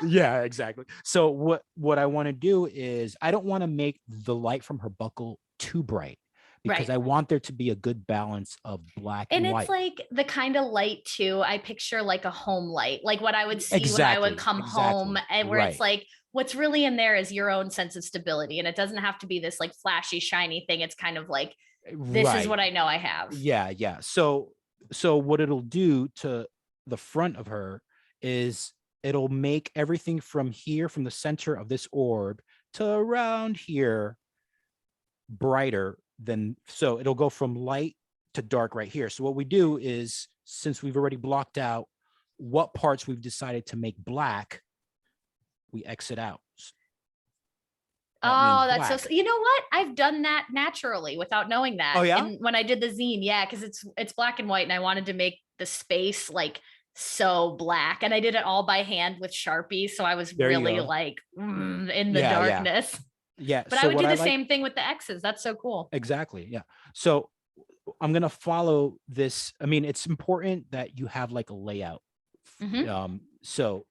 Speaker 2: yeah, exactly. So what I want to do is I don't want to make the light from her buckle too bright because
Speaker 1: Right.
Speaker 2: I want there to be a good balance of black
Speaker 1: And
Speaker 2: and
Speaker 1: it's
Speaker 2: white.
Speaker 1: like the kind of light too. I picture like a home light, like what I would see when I would
Speaker 2: Exactly.
Speaker 1: come home,
Speaker 2: Exactly.
Speaker 1: and where it's
Speaker 2: Right.
Speaker 1: like what's really in there is your own sense of stability. And it doesn't have to be this like flashy, shiny thing. It's kind of like, this is
Speaker 2: Right.
Speaker 1: what I know I have.
Speaker 2: Yeah, yeah. So what it'll do to the front of her is it'll make everything from here, from the center of this orb to around here, brighter than, so it'll go from light to dark right here. So what we do is, since we've already blocked out what parts we've decided to make black, we exit out. That means
Speaker 1: Oh, that's so,
Speaker 2: black.
Speaker 1: you know what? I've done that naturally without knowing that.
Speaker 2: Oh yeah?
Speaker 1: And when I did the zine, yeah, because it's black and white, and I wanted to make the space like so black. And I did it all by hand with Sharpie. So I was
Speaker 2: There you
Speaker 1: really
Speaker 2: go.
Speaker 1: like in the
Speaker 2: Yeah, yeah.
Speaker 1: darkness.
Speaker 2: Yeah.
Speaker 1: But I
Speaker 2: So
Speaker 1: would
Speaker 2: what
Speaker 1: do
Speaker 2: I
Speaker 1: the
Speaker 2: like,
Speaker 1: same thing with the X's. That's so cool.
Speaker 2: exactly. Yeah. So I'm gonna follow this. I mean, it's important that you have like a layout.
Speaker 1: Mhm.
Speaker 2: So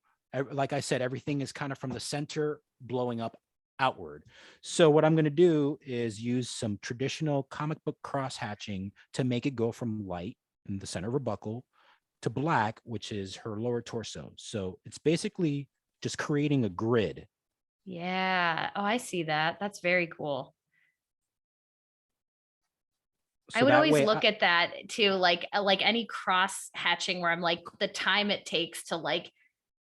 Speaker 2: like I said, everything is kind of from the center blowing up outward. So what I'm gonna do is use some traditional comic book cross hatching to make it go from light in the center of her buckle to black, which is her lower torso. So it's basically just creating a grid.
Speaker 1: Yeah. Oh, I see that. That's very cool. I
Speaker 2: So
Speaker 1: would
Speaker 2: that
Speaker 1: always
Speaker 2: way,
Speaker 1: look at that too, like any cross hatching where I'm like the time it takes to like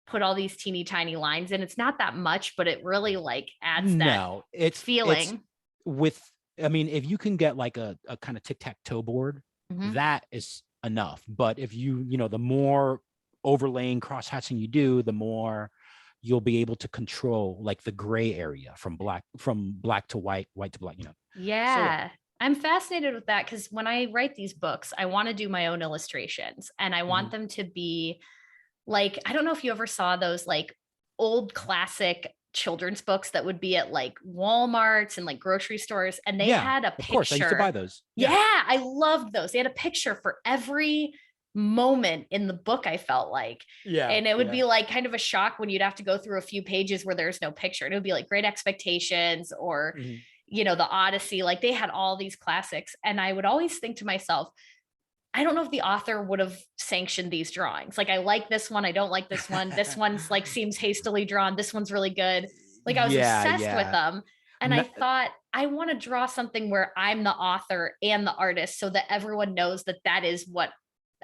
Speaker 1: put all these teeny tiny lines in. It's not that much, but it really like adds that
Speaker 2: no, it's
Speaker 1: feeling.
Speaker 2: with, I mean, if you can get like a kind of tic-tac-toe board,
Speaker 1: Mhm.
Speaker 2: that is enough. But if the more overlaying cross hatching you do, the more you'll be able to control like the gray area from black to white, white to black. So yeah.
Speaker 1: Yeah. I'm fascinated with that because when I write these books, I want to do my own illustrations, and I want
Speaker 2: Mhm.
Speaker 1: them to be like, I don't know if you ever saw those like old classic children's books that would be at like Walmarts and like grocery stores, and they
Speaker 2: Yeah,
Speaker 1: had a
Speaker 2: of course. I used to buy
Speaker 1: picture.
Speaker 2: those.
Speaker 1: Yeah,
Speaker 2: Yeah.
Speaker 1: I loved those. They had a picture for every moment in the book, I felt like.
Speaker 2: Yeah.
Speaker 1: And it would
Speaker 2: Yeah.
Speaker 1: be like kind of a shock when you'd have to go through a few pages where there's no picture. And it would be like Great Expectations or,
Speaker 2: Mhm.
Speaker 1: the Odyssey. Like they had all these classics. And I would always think to myself, I don't know if the author would have sanctioned these drawings. Like, I like this one. I don't like this one. This one's like seems hastily drawn. This one's really good. Like, I was
Speaker 2: Yeah.
Speaker 1: obsessed with
Speaker 2: Yeah.
Speaker 1: them. And I
Speaker 2: No-
Speaker 1: thought, I want to draw something where I'm the author and the artist so that everyone knows that that is what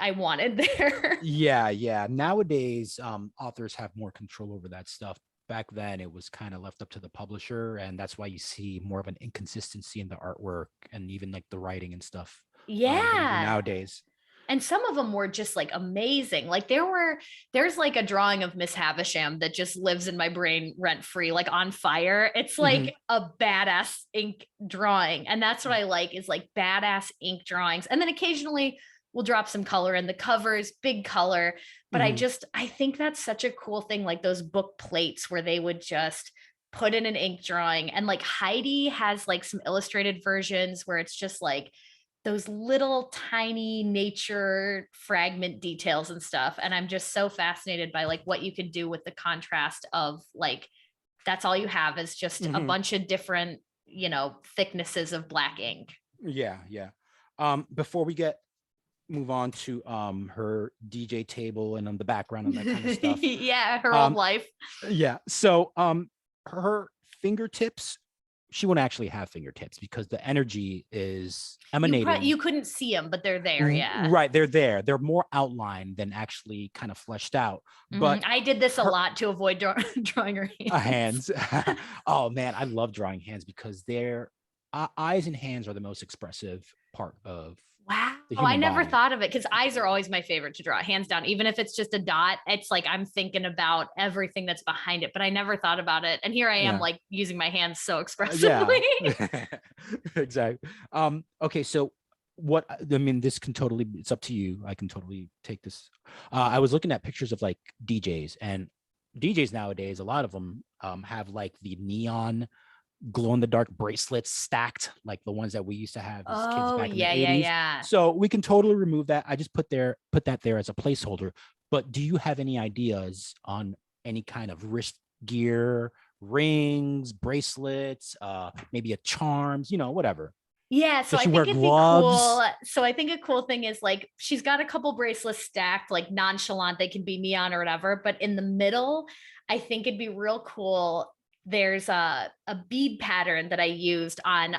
Speaker 1: I wanted there.
Speaker 2: Yeah, yeah. Nowadays, authors have more control over that stuff. Back then, it was kind of left up to the publisher, and that's why you see more of an inconsistency in the artwork and even like the writing and stuff than you do
Speaker 1: Yeah.
Speaker 2: nowadays.
Speaker 1: And some of them were just like amazing. Like there's like a drawing of Miss Havisham that just lives in my brain rent free, like on fire. It's
Speaker 2: Mhm.
Speaker 1: like a badass ink drawing. And that's what I like, is like badass ink drawings. And then occasionally we'll drop some color in the covers, big color. But
Speaker 2: Mhm.
Speaker 1: I think that's such a cool thing. Like those book plates where they would just put in an ink drawing. And like Heidi has like some illustrated versions where it's just like those little tiny nature fragment details and stuff. And I'm just so fascinated by like what you can do with the contrast of like, that's all you have is just a
Speaker 2: Mhm.
Speaker 1: bunch of different, thicknesses of black ink.
Speaker 2: Yeah, yeah. Before we move on to her DJ table and on the background and that kind of stuff.
Speaker 1: Yeah, her old
Speaker 2: Um,
Speaker 1: life.
Speaker 2: yeah. So her fingertips, she won't actually have fingertips because the energy is emanating.
Speaker 1: You couldn't see them, but they're there. Yeah.
Speaker 2: Right, they're there. They're more outlined than actually kind of fleshed out. But
Speaker 1: I did this a
Speaker 2: her
Speaker 1: lot to avoid drawing her hands.
Speaker 2: hands, oh man, I love drawing hands because their eyes and hands are the most expressive part of
Speaker 1: Wow.
Speaker 2: the
Speaker 1: I
Speaker 2: human
Speaker 1: never
Speaker 2: body.
Speaker 1: thought of it because eyes are always my favorite to draw, hands down. Even if it's just a dot, it's like I'm thinking about everything that's behind it, but I never thought about it. And here I am,
Speaker 2: Yeah.
Speaker 1: like using my hands so
Speaker 2: Yeah.
Speaker 1: expressively.
Speaker 2: Exactly. Okay, so what I mean, this can totally, it's up to you. I can totally take this. I was looking at pictures of like DJs, and DJs nowadays, a lot of them have like the neon glow in the dark bracelets stacked, like the ones that we used to have as kids
Speaker 1: Oh,
Speaker 2: back in the
Speaker 1: yeah, yeah,
Speaker 2: 80s.
Speaker 1: yeah.
Speaker 2: So we can totally remove that. I just put that there as a placeholder. But do you have any ideas on any kind of wrist gear, rings, bracelets, maybe a charms, whatever?
Speaker 1: Yeah, so
Speaker 2: Does
Speaker 1: I
Speaker 2: she wear
Speaker 1: think it'd be cool.
Speaker 2: gloves?
Speaker 1: So I think a cool thing is like she's got a couple bracelets stacked, like nonchalant, they can be neon or whatever. But in the middle, I think it'd be real cool. There's a bead pattern that I used on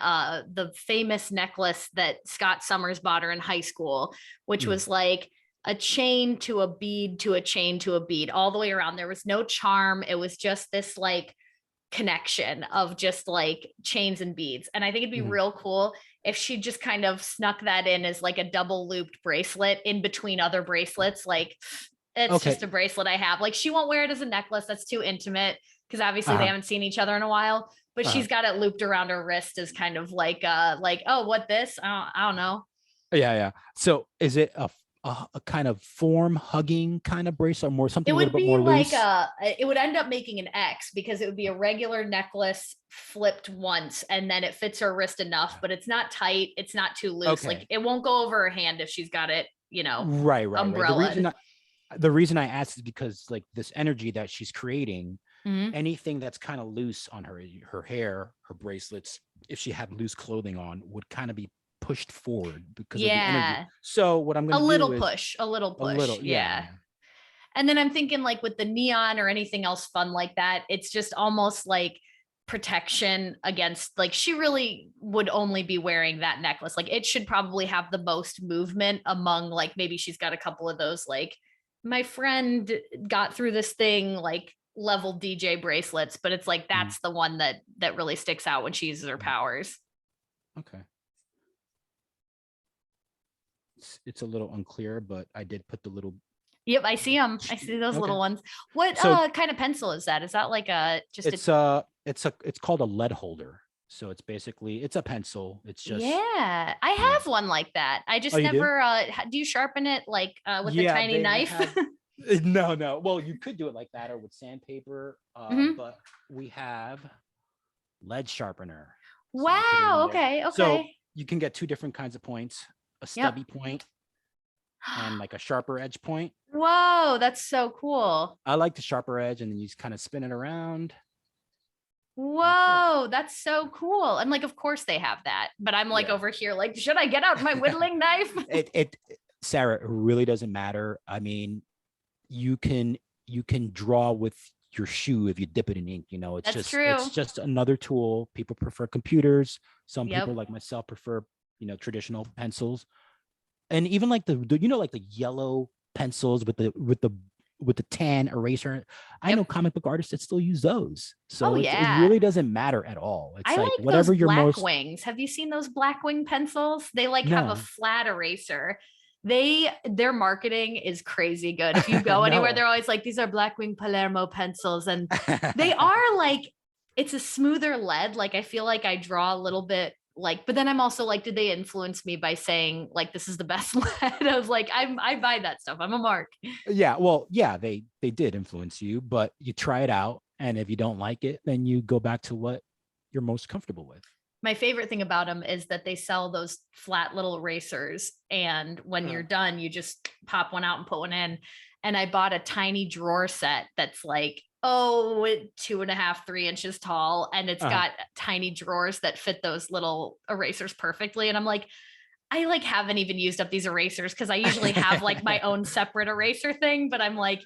Speaker 1: the famous necklace that Scott Summers bought her in high school, which
Speaker 2: Mm,
Speaker 1: was like a chain to a bead to a chain to a bead all the way around. There was no charm. It was just this like connection of just like chains and beads. And I think it'd be
Speaker 2: mhm.
Speaker 1: real cool if she just kind of snuck that in as like a double looped bracelet in between other bracelets. Like it's just a
Speaker 2: Okay.
Speaker 1: bracelet I have. Like she won't wear it as a necklace. That's too intimate because obviously they
Speaker 2: Uh-huh.
Speaker 1: haven't seen each other in a while. But
Speaker 2: Uh-huh.
Speaker 1: she's got it looped around her wrist as kind of like oh, what this? I don't know.
Speaker 2: Yeah, yeah. So is it a kind of form hugging kind of bracelet, or more something
Speaker 1: It
Speaker 2: a little
Speaker 1: would
Speaker 2: bit
Speaker 1: be
Speaker 2: more
Speaker 1: like
Speaker 2: loose?
Speaker 1: it would end up making an X because it would be a regular necklace flipped once and then it fits her wrist enough, but it's not tight, it's not too loose. Like
Speaker 2: Okay.
Speaker 1: it won't go over her hand if she's got it,
Speaker 2: Right, right, right.
Speaker 1: umbrella.
Speaker 2: The reason I asked is because like this energy that she's creating,
Speaker 1: Mhm.
Speaker 2: anything that's kind of loose on her hair, her bracelets, if she had loose clothing on, would kind of be pushed forward because of the energy.
Speaker 1: Yeah.
Speaker 2: So what I'm going to do is
Speaker 1: A little
Speaker 2: a
Speaker 1: push.
Speaker 2: little, yeah,
Speaker 1: Yeah.
Speaker 2: yeah.
Speaker 1: And then I'm thinking like with the neon or anything else fun like that, it's just almost like protection against like she really would only be wearing that necklace. Like it should probably have the most movement among like maybe she's got a couple of those like my friend got through this thing like level DJ bracelets, but it's like
Speaker 2: Mhm,
Speaker 1: that's the one that really sticks out when she uses her
Speaker 2: mhm.
Speaker 1: powers.
Speaker 2: Okay. It's a little unclear, but I did put the little.
Speaker 1: Yep, I see them. I see those
Speaker 2: Okay.
Speaker 1: little ones. What
Speaker 2: So
Speaker 1: kind of pencil is that? Is that like a just a
Speaker 2: it's called a lead holder. So it's a pencil. It's just,
Speaker 1: yeah, I
Speaker 2: yeah.
Speaker 1: have one like that. I
Speaker 2: Oh,
Speaker 1: just
Speaker 2: you do?
Speaker 1: never do you sharpen it like with a
Speaker 2: Yeah,
Speaker 1: tiny
Speaker 2: they
Speaker 1: knife?
Speaker 2: have. No, no. Well, you could do it like that or with sandpaper,
Speaker 1: Mhm.
Speaker 2: but we have lead sharpener. So you put it in
Speaker 1: Wow,
Speaker 2: there.
Speaker 1: okay,
Speaker 2: So
Speaker 1: okay.
Speaker 2: you can get two different kinds of points, a
Speaker 1: Yep.
Speaker 2: stubby point and like a sharper edge point.
Speaker 1: Whoa, that's so cool.
Speaker 2: I like the sharper edge, and then you just kind of spin it around. That's it.
Speaker 1: Whoa, that's so cool. And like of course they have that, but I'm like
Speaker 2: Yeah.
Speaker 1: over here like should I get out my whittling knife?
Speaker 2: it Sarah, it really doesn't matter. I mean, you can you can draw with your shoe if you dip it in ink. It's
Speaker 1: That's
Speaker 2: just it's
Speaker 1: true.
Speaker 2: just another tool. People prefer computers. Some people
Speaker 1: Yep.
Speaker 2: like myself prefer traditional pencils, and even like like the yellow pencils with the tan eraser. I know
Speaker 1: Yep.
Speaker 2: comic book artists that still use those,
Speaker 1: Oh
Speaker 2: so it
Speaker 1: yeah.
Speaker 2: really doesn't matter at all.
Speaker 1: I
Speaker 2: It's like
Speaker 1: like those
Speaker 2: whatever you're
Speaker 1: black
Speaker 2: most.
Speaker 1: wings. Have you seen those black wing pencils? They like have a
Speaker 2: No.
Speaker 1: flat eraser. Their marketing is crazy good. If you go anywhere,
Speaker 2: No.
Speaker 1: they're always like, these are black wing Palermo pencils. And they are like, it's a smoother lead. Like I feel like I draw a little bit like, but then I'm also like, did they influence me by saying like this is the best lead? I was like, I buy that stuff. I'm a mark.
Speaker 2: Yeah, well, yeah, they did influence you, but you try it out, and if you don't like it, then you go back to what you're most comfortable with.
Speaker 1: My favorite thing about them is that they sell those flat little erasers. And when you're done, you just pop one out and put one in. And I bought a tiny drawer set that's like, oh, 2.5, 3 inches tall. And it's
Speaker 2: Uh-huh.
Speaker 1: got tiny drawers that fit those little erasers perfectly. And I'm like, I like haven't even used up these erasers because I usually have like my own separate eraser thing, but I'm like,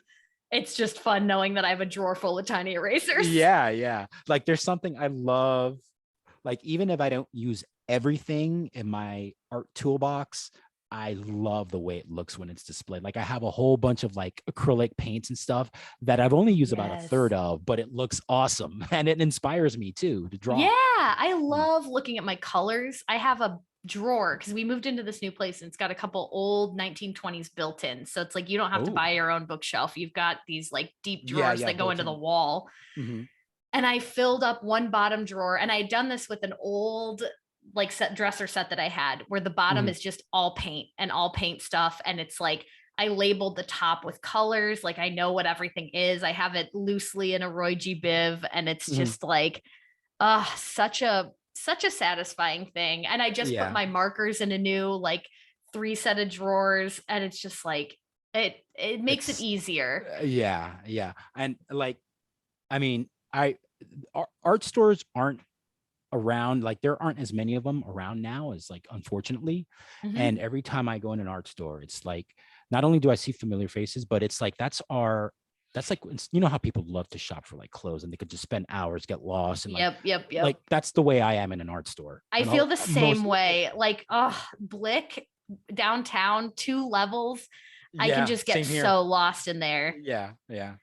Speaker 1: it's just fun knowing that I have a drawer full of tiny erasers.
Speaker 2: Yeah, yeah. Like there's something I love. Like even if I don't use everything in my art toolbox, I love the way it looks when it's displayed. Like I have a whole bunch of like acrylic paints and stuff that I've only used about a
Speaker 1: Yes.
Speaker 2: third of, but it looks awesome and it inspires me too to
Speaker 1: Yeah,
Speaker 2: draw.
Speaker 1: I
Speaker 2: Mm.
Speaker 1: love looking at my colors. I have a drawer because we moved into this new place and it's got a couple old 1920s built in. So it's like you don't have to
Speaker 2: Oh,
Speaker 1: buy your own bookshelf. You've got these like deep
Speaker 2: yeah,
Speaker 1: drawers
Speaker 2: yeah,
Speaker 1: that go
Speaker 2: built
Speaker 1: into the
Speaker 2: in.
Speaker 1: wall.
Speaker 2: Mhm.
Speaker 1: And I filled up one bottom drawer and I had done this with an old like dresser set that I had where the bottom
Speaker 2: Mhm.
Speaker 1: is just all paint and all paint stuff. And it's like I labeled the top with colors. Like I know what everything is. I have it loosely in a Roy G. Biv and it's
Speaker 2: Mhm.
Speaker 1: just like such a satisfying thing. And I just put
Speaker 2: Yeah.
Speaker 1: my markers in a new like 3 set of drawers, and it's just like it makes it
Speaker 2: It's
Speaker 1: easier.
Speaker 2: yeah, yeah. And like, I mean, art stores aren't around, like there aren't as many of them around now as like, unfortunately.
Speaker 1: Mhm.
Speaker 2: And every time I go in an art store, it's like not only do I see familiar faces, but it's like that's like, you know how people love to shop for like clothes and they could just spend hours, get lost, and
Speaker 1: Yep, yep,
Speaker 2: like
Speaker 1: yep.
Speaker 2: that's the way I am in an art store.
Speaker 1: I
Speaker 2: And
Speaker 1: feel
Speaker 2: I'll
Speaker 1: the same
Speaker 2: most
Speaker 1: way. Like, oh, Blick downtown, 2 levels. I can
Speaker 2: yeah,
Speaker 1: just get
Speaker 2: same here.
Speaker 1: so lost in there.
Speaker 2: Yeah, yeah.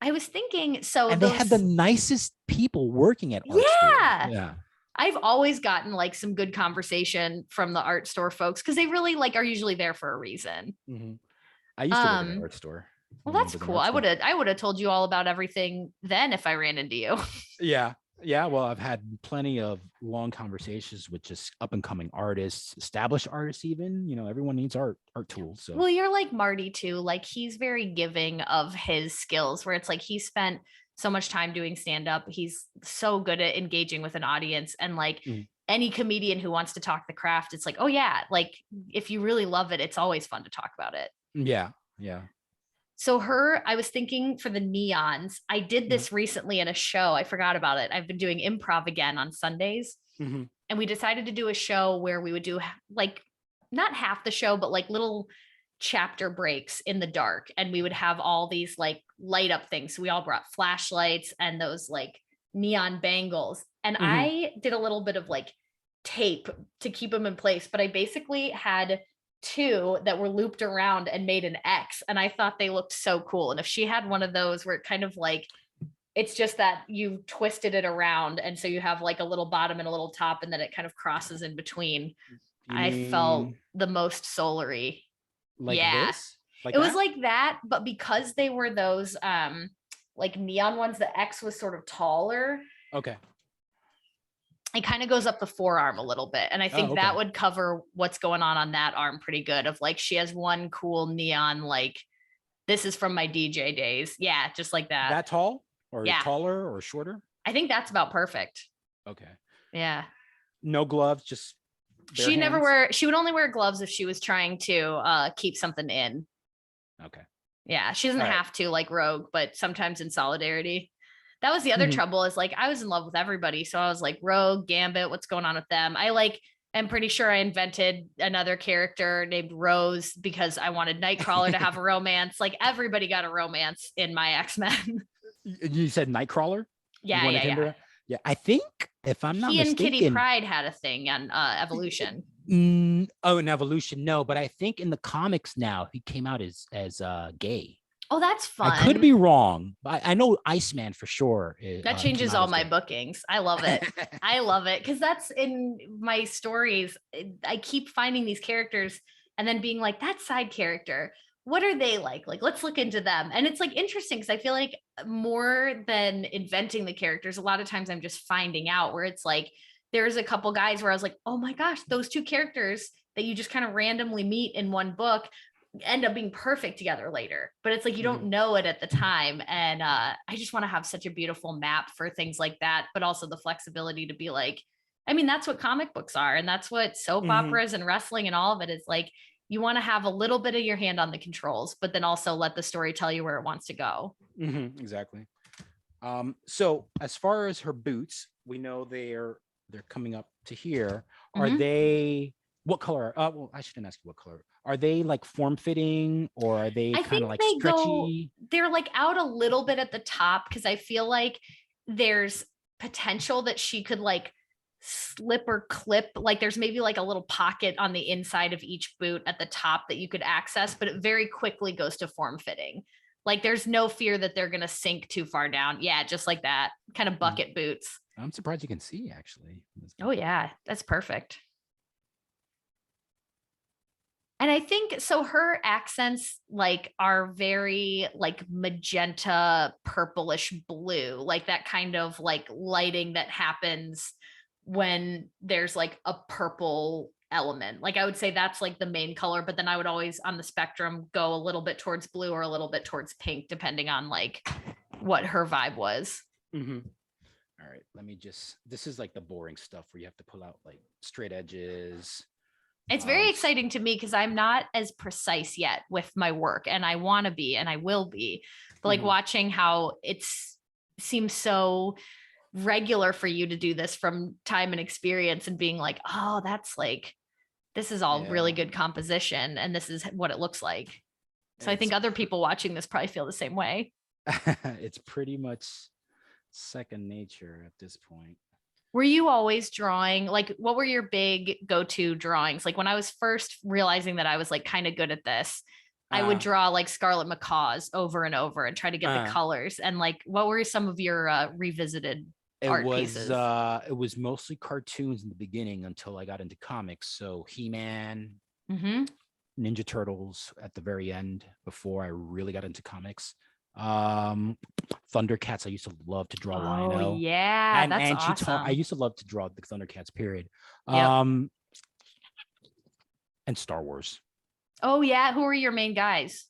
Speaker 1: I was thinking, so
Speaker 2: And they have the
Speaker 1: those,
Speaker 2: nicest people working at art stores.
Speaker 1: yeah,
Speaker 2: Yeah.
Speaker 1: I've always gotten like some good conversation from the art store folks because they really like are usually there for a reason.
Speaker 2: Mhm. I used to work at an
Speaker 1: Um,
Speaker 2: art store
Speaker 1: well,
Speaker 2: when I
Speaker 1: that's
Speaker 2: was in
Speaker 1: cool.
Speaker 2: art school.
Speaker 1: I would have told you all about everything then if I ran into you.
Speaker 2: Yeah. Yeah. Well, I've had plenty of long conversations with just up and coming artists, established artists, even, everyone needs art tools. So,
Speaker 1: Well, you're like Marty too. Like he's very giving of his skills, where it's like he spent so much time doing stand up. He's so good at engaging with an audience. And like
Speaker 2: mm,
Speaker 1: any comedian who wants to talk the craft, it's like, oh, yeah, like if you really love it, it's always fun to talk about it.
Speaker 2: yeah. Yeah.
Speaker 1: So, I was thinking for the neons, I did
Speaker 2: Mm-hmm.
Speaker 1: this recently in a show. I forgot about it. I've been doing improv again on Sundays.
Speaker 2: Mm-hmm.
Speaker 1: And we decided to do a show where we would do like not half the show, but like little chapter breaks in the dark. And we would have all these like light up things. So we all brought flashlights and those like neon bangles. And
Speaker 2: Mm-hmm.
Speaker 1: I did a little bit of like tape to keep them in place, but I basically had two that were looped around and made an X. And I thought they looked so cool. And if she had one of those where it kind of like, it's just that you twisted it around. And so you have like a little bottom and a little top, and then it kind of crosses in between.
Speaker 2: You
Speaker 1: I felt
Speaker 2: mean
Speaker 1: the most solary.
Speaker 2: like
Speaker 1: Yeah.
Speaker 2: this? Like
Speaker 1: It was
Speaker 2: that?
Speaker 1: like that, but because they were those like neon ones, the X was sort of taller.
Speaker 2: Okay.
Speaker 1: It kind of goes up the forearm a little bit. And I
Speaker 2: Oh,
Speaker 1: think that
Speaker 2: okay.
Speaker 1: would cover what's going on that arm pretty good. Of like, she has one cool neon, like, this is from my DJ days. Yeah, just like that.
Speaker 2: That tall or
Speaker 1: Yeah.
Speaker 2: taller or shorter?
Speaker 1: I think that's about perfect.
Speaker 2: Okay.
Speaker 1: Yeah.
Speaker 2: No gloves, just bare hands?
Speaker 1: She would only wear gloves if she was trying to keep something in.
Speaker 2: Okay.
Speaker 1: Yeah, she doesn't
Speaker 2: All right.
Speaker 1: have to like Rogue, but sometimes in solidarity. That was the other
Speaker 2: Mhm.
Speaker 1: trouble, is like I was in love with everybody. So I was like, Rogue, Gambit, what's going on with them? I'm pretty sure I invented another character named Rose because I wanted Nightcrawler to have a romance. Like everybody got a romance in my X-Men.
Speaker 2: You said Nightcrawler? You
Speaker 1: Yeah,
Speaker 2: wanted
Speaker 1: yeah,
Speaker 2: him
Speaker 1: yeah.
Speaker 2: to? Yeah, I think if I'm not
Speaker 1: He and Kitty
Speaker 2: mistaken.
Speaker 1: Pryde had a thing on Evolution.
Speaker 2: Oh, in Evolution, no, but I think in the comics now he came out as gay.
Speaker 1: Oh, that's fun.
Speaker 2: I could be wrong, but I know Iceman for sure.
Speaker 1: That changes all my bookings. I love it. I love it because that's in my stories. I keep finding these characters and then being like, that side character, what are they like? Like, let's look into them. And it's like interesting because I feel like more than inventing the characters, a lot of times I'm just finding out, where it's like, there's a couple guys where I was like, oh my gosh, those two characters that you just kind of randomly meet in one book end up being perfect together later, but it's like you don't know it at the time. And I just want to have such a beautiful map for things like that, but also the flexibility to be like, I mean, that's what comic books are, and that's what soap operas and wrestling and all of it is. Like, you want to have a little bit of your hand on the controls, but then also let the story tell you where it wants to go.
Speaker 2: Exactly. So as far as her boots, we know they're coming up to here. Are they, what color? Well, I shouldn't ask you what color. Are they like form fitting, or are they kind of like stretchy?
Speaker 1: They're like out a little bit at the top, because I feel like there's potential that she could like slip or clip. Like there's maybe like a little pocket on the inside of each boot at the top that you could access, but it very quickly goes to form fitting. Like there's no fear that they're going to sink too far down. Yeah, just like that kind of bucket boots.
Speaker 2: I'm surprised you can see, actually.
Speaker 1: Oh yeah, that's perfect. And I think so her accents like are very like magenta, purplish blue, like that kind of like lighting that happens when there's like a purple element. Like I would say that's like the main color, but then I would always on the spectrum go a little bit towards blue or a little bit towards pink, depending on like what her vibe was.
Speaker 2: All right, this is like the boring stuff where you have to pull out like straight edges.
Speaker 1: It's very exciting to me because I'm not as precise yet with my work, and I want to be and I will be. But like watching how seems so regular for you to do this from time and experience, and being like, oh, that's like, this is all really good composition and this is what it looks like. So I think other people watching this probably feel the same way.
Speaker 2: It's pretty much second nature at this point.
Speaker 1: Were you always drawing? Like, what were your big go-to drawings? Like when I was first realizing that I was like kind of good at this, I would draw like Scarlet Macaws over and over and try to get the colors. And like, what were some of your revisited art pieces?
Speaker 2: It was mostly cartoons in the beginning until I got into comics. So He-Man, Ninja Turtles at the very end before I really got into comics. Thundercats. I used to love to draw Rhino.
Speaker 1: Yeah, that's awesome.
Speaker 2: I used to love to draw the Thundercats. Period. And Star Wars.
Speaker 1: Oh yeah, who are your main guys?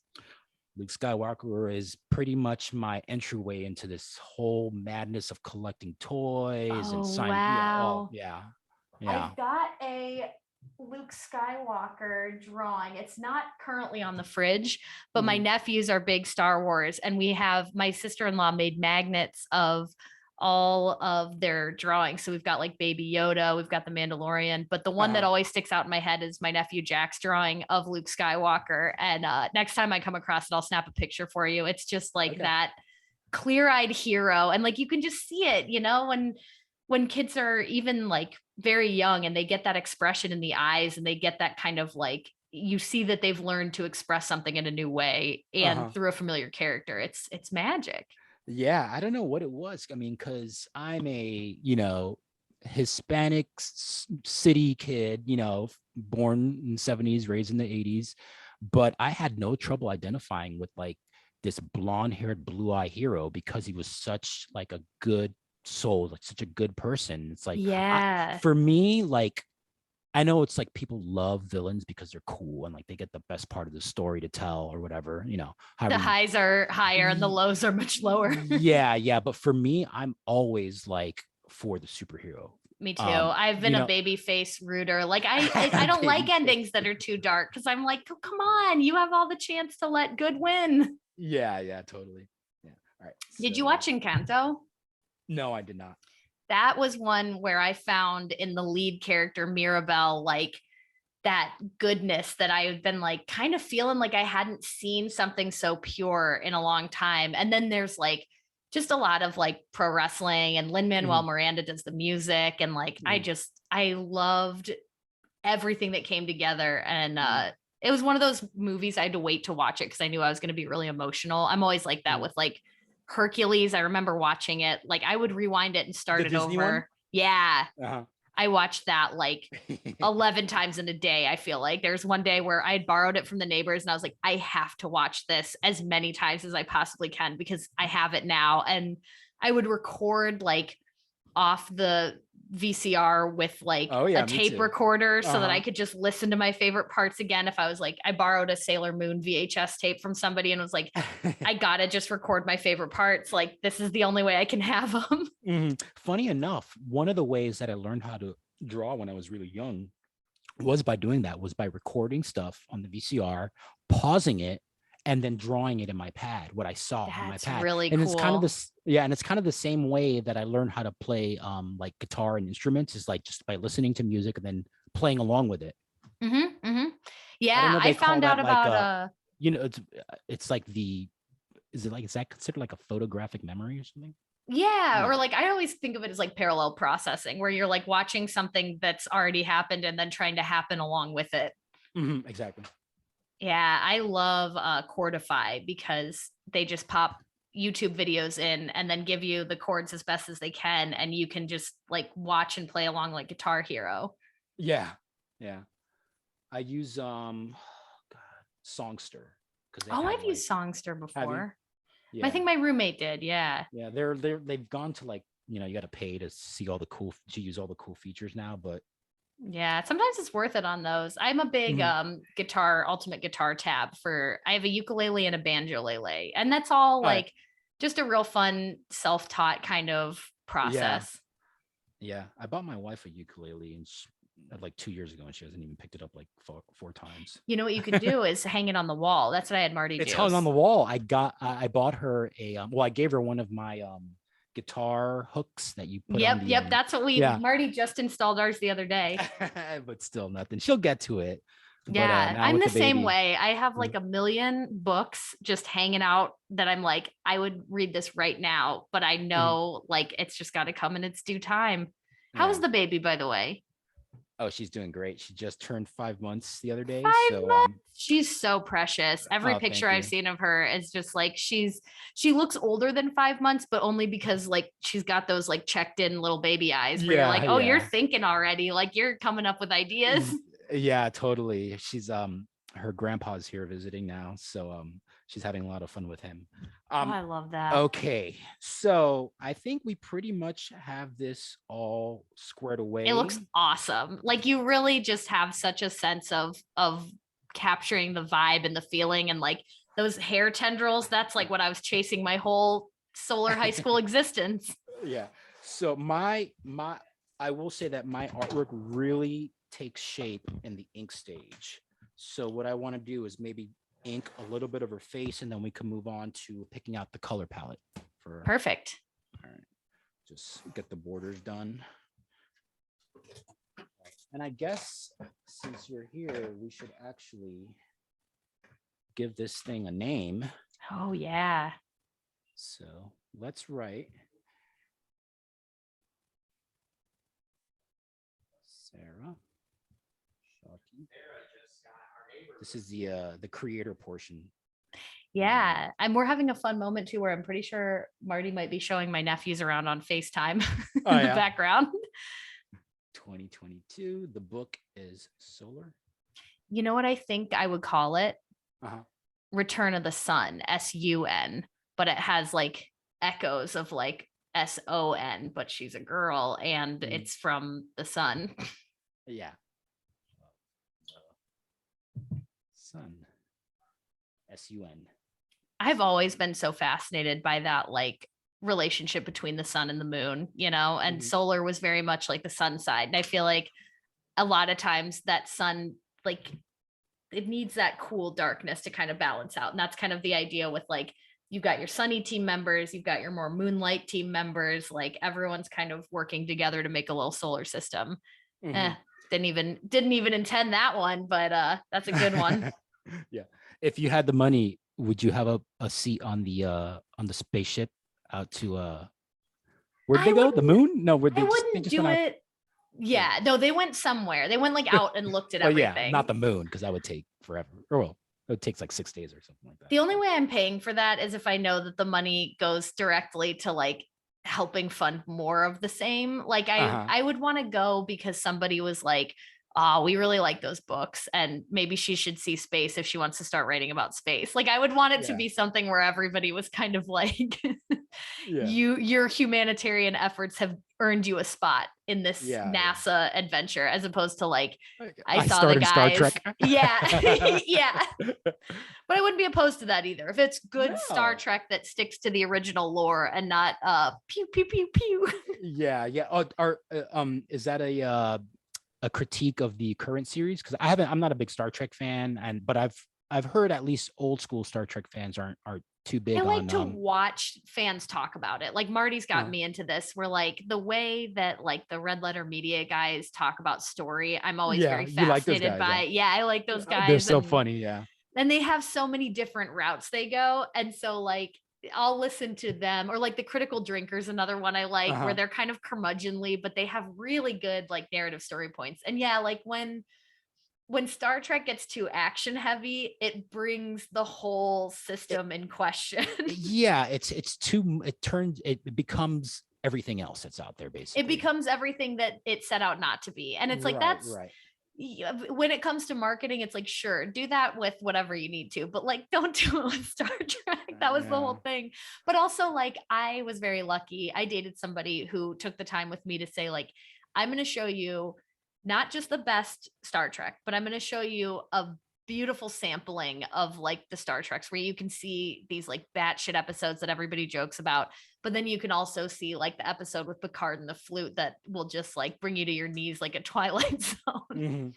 Speaker 2: Luke Skywalker is pretty much my entryway into this whole madness of collecting toys and signing.
Speaker 1: Wow.
Speaker 2: Yeah.
Speaker 1: I've got a Luke Skywalker drawing. It's not currently on the fridge, but my nephews are big Star Wars, and my sister-in-law made magnets of all of their drawings. So we've got like Baby Yoda, we've got the Mandalorian, but the one that always sticks out in my head is my nephew Jack's drawing of Luke Skywalker. And next time I come across it, I'll snap a picture for you. It's just like that clear-eyed hero, and like you can just see it, when kids are even like very young and they get that expression in the eyes and they get that kind of like, you see that they've learned to express something in a new way and through a familiar character. It's magic.
Speaker 2: Yeah, I don't know what it was. I mean, because I'm a, Hispanic city kid, born in the 70s, raised in the 80s, but I had no trouble identifying with like this blonde-haired, blue-eyed hero because he was such like a good soul, like such a good person. It's like, for me, like, I know it's like people love villains because they're cool and like they get the best part of the story to tell or whatever,
Speaker 1: the highs are higher and the lows are much lower.
Speaker 2: yeah, but for me, I'm always like for the superhero.
Speaker 1: Me too. I've been a baby face rooter. Like I don't like endings that are too dark because I'm like, oh, come on, you have all the chance to let good win.
Speaker 2: Yeah, totally. Yeah. All right.
Speaker 1: Did you watch Encanto?
Speaker 2: No, I did not.
Speaker 1: That was one where I found in the lead character, Mirabelle, like that goodness that I had been like kind of feeling like I hadn't seen something so pure in a long time. And then there's like just a lot of like pro wrestling, and Lin-Manuel Miranda does the music. And like, I loved everything that came together. And it was one of those movies I had to wait to watch it because I knew I was going to be really emotional. I'm always like that with like Hercules. I remember watching it. Like I would rewind it and start it over. One? Yeah. I watched that like 11 times in a day. I feel like there's one day where I had borrowed it from the neighbors and I was like, I have to watch this as many times as I possibly can because I have it now. And I would record like off the VCR with like a tape recorder so that I could just listen to my favorite parts again. If I was like, I borrowed a Sailor Moon VHS tape from somebody and was like, I gotta just record my favorite parts. Like this is the only way I can have them.
Speaker 2: Funny enough, one of the ways that I learned how to draw when I was really young was by doing that, was by recording stuff on the VCR, pausing it, and then drawing it in my pad, what I saw on my pad.
Speaker 1: Really
Speaker 2: and
Speaker 1: cool.
Speaker 2: It's kind of this, and it's kind of the same way that I learned how to play like guitar and instruments, is like just by listening to music and then playing along with it.
Speaker 1: Yeah, I found out about
Speaker 2: it's like is that considered like a photographic memory or something?
Speaker 1: Yeah, or like I always think of it as like parallel processing, where you're like watching something that's already happened and then trying to happen along with it.
Speaker 2: Exactly.
Speaker 1: Yeah, I love Chordify because they just pop YouTube videos in and then give you the chords as best as they can, and you can just like watch and play along like Guitar Hero.
Speaker 2: Yeah. I use Songster.
Speaker 1: I've used Songster before.
Speaker 2: Yeah.
Speaker 1: I think my roommate did. Yeah.
Speaker 2: Yeah, they've gone to like, you got to pay to use all the cool features now, but
Speaker 1: yeah, sometimes it's worth it on those. I'm a big ultimate guitar tab I have a ukulele and a banjolele, and that's all like just a real fun self-taught kind of process.
Speaker 2: Yeah. I bought my wife a ukulele and like 2 years ago, and she hasn't even picked it up like four times.
Speaker 1: You know what you could do is hang it on the wall. That's what I had Marty
Speaker 2: It's
Speaker 1: do.
Speaker 2: hung on the wall. I bought her a I gave her one of my guitar hooks that you put on the
Speaker 1: Yep. That's what Marty just installed ours the other day.
Speaker 2: but still nothing. She'll get to it.
Speaker 1: Yeah,
Speaker 2: But now
Speaker 1: I'm
Speaker 2: with
Speaker 1: the same
Speaker 2: baby,
Speaker 1: way. I have like a million books just hanging out that I'm like, I would read this right now, but I know like it's just got to come in its due time. How's the baby, by the way?
Speaker 2: Oh, she's doing great. She just turned 5 months the other day.
Speaker 1: 5 months. She's so precious. Every
Speaker 2: oh,
Speaker 1: picture
Speaker 2: thank
Speaker 1: I've
Speaker 2: you.
Speaker 1: seen of her is just like she looks older than 5 months, but only because like she's got those like checked in little baby eyes where you're like, oh, you're thinking already. Like you're coming up with ideas.
Speaker 2: Yeah, totally. She's her grandpa's here visiting now, so she's having a lot of fun with him.
Speaker 1: Oh, I love that.
Speaker 2: Okay, so I think we pretty much have this all squared away.
Speaker 1: It looks awesome. Like you really just have such a sense of capturing the vibe and the feeling, and like those hair tendrils. That's like what I was chasing my whole Solar high school existence.
Speaker 2: Yeah. So I will say that my artwork really takes shape in the ink stage. So what I want to do is maybe ink a little bit of her face, and then we can move on to picking out the color palette for.
Speaker 1: Perfect.
Speaker 2: All right. Just get the borders done. And I guess since you're here, we should actually give this thing a name.
Speaker 1: Oh, yeah.
Speaker 2: So let's write Sarah. This is the creator portion.
Speaker 1: Yeah. And we're having a fun moment too, where I'm pretty sure Marty might be showing my nephews around on FaceTime in the background.
Speaker 2: 2022. The book is Solar.
Speaker 1: You know what I think I would call it? Return of the Sun, SUN, but it has like echoes of like SON, but she's a girl and it's from the sun.
Speaker 2: Yeah. Sun. SUN.
Speaker 1: I've always been so fascinated by that like relationship between the sun and the moon, you know, and Solar was very much like the sun side. And I feel like a lot of times that sun, like it needs that cool darkness to kind of balance out. And that's kind of the idea with like, you've got your sunny team members, you've got your more moonlight team members, like everyone's kind of working together to make a little solar system. Didn't even intend that one, but that's a good one.
Speaker 2: Yeah. If you had the money, would you have a seat on the spaceship out to where'd they go? The moon? No,
Speaker 1: they wouldn't do it. Yeah, no, they went somewhere. They went like out and looked at everything.
Speaker 2: Yeah, not the moon, because that would take forever. Or well, it takes like 6 days or something like that.
Speaker 1: The only way I'm paying for that is if I know that the money goes directly to like helping fund more of the same. Like I would want to go because somebody was like, oh, we really like those books and maybe she should see space if she wants to start writing about space. Like I would want it to be something where everybody was kind of like, your humanitarian efforts have earned you a spot in this NASA adventure, as opposed to like, I saw the guys. Star Trek. Yeah. Yeah. But I wouldn't be opposed to that either. If it's good Star Trek that sticks to the original lore and not pew, pew, pew, pew. Yeah.
Speaker 2: Is that a critique of the current series? Because I'm not a big Star Trek fan, but I've heard at least old school Star Trek fans aren't too big.
Speaker 1: I like to watch fans talk about it. Like Marty's got me into this, where like the way that like the Red Letter Media guys talk about story, I'm always very fascinated by. Yeah, I like those guys.
Speaker 2: They're so funny. Yeah.
Speaker 1: And they have so many different routes they go. And so like I'll listen to them, or like the Critical Drinkers, another one I like, where they're kind of curmudgeonly, but they have really good like narrative story points. And yeah, like when Star Trek gets too action heavy, it brings the whole system in question.
Speaker 2: Yeah, it becomes everything else that's out there, basically.
Speaker 1: It becomes everything that it set out not to be. And it's like, that's right. When it comes to marketing, it's like, sure, do that with whatever you need to, but like, don't do it with Star Trek. That was the whole thing. But also like, I was very lucky. I dated somebody who took the time with me to say like, I'm going to show you not just the best Star Trek, but I'm going to show you a beautiful sampling of like the Star Treks where you can see these like batshit episodes that everybody jokes about, but then you can also see like the episode with Picard and the flute that will just like bring you to your knees like a Twilight Zone.
Speaker 2: Mm-hmm.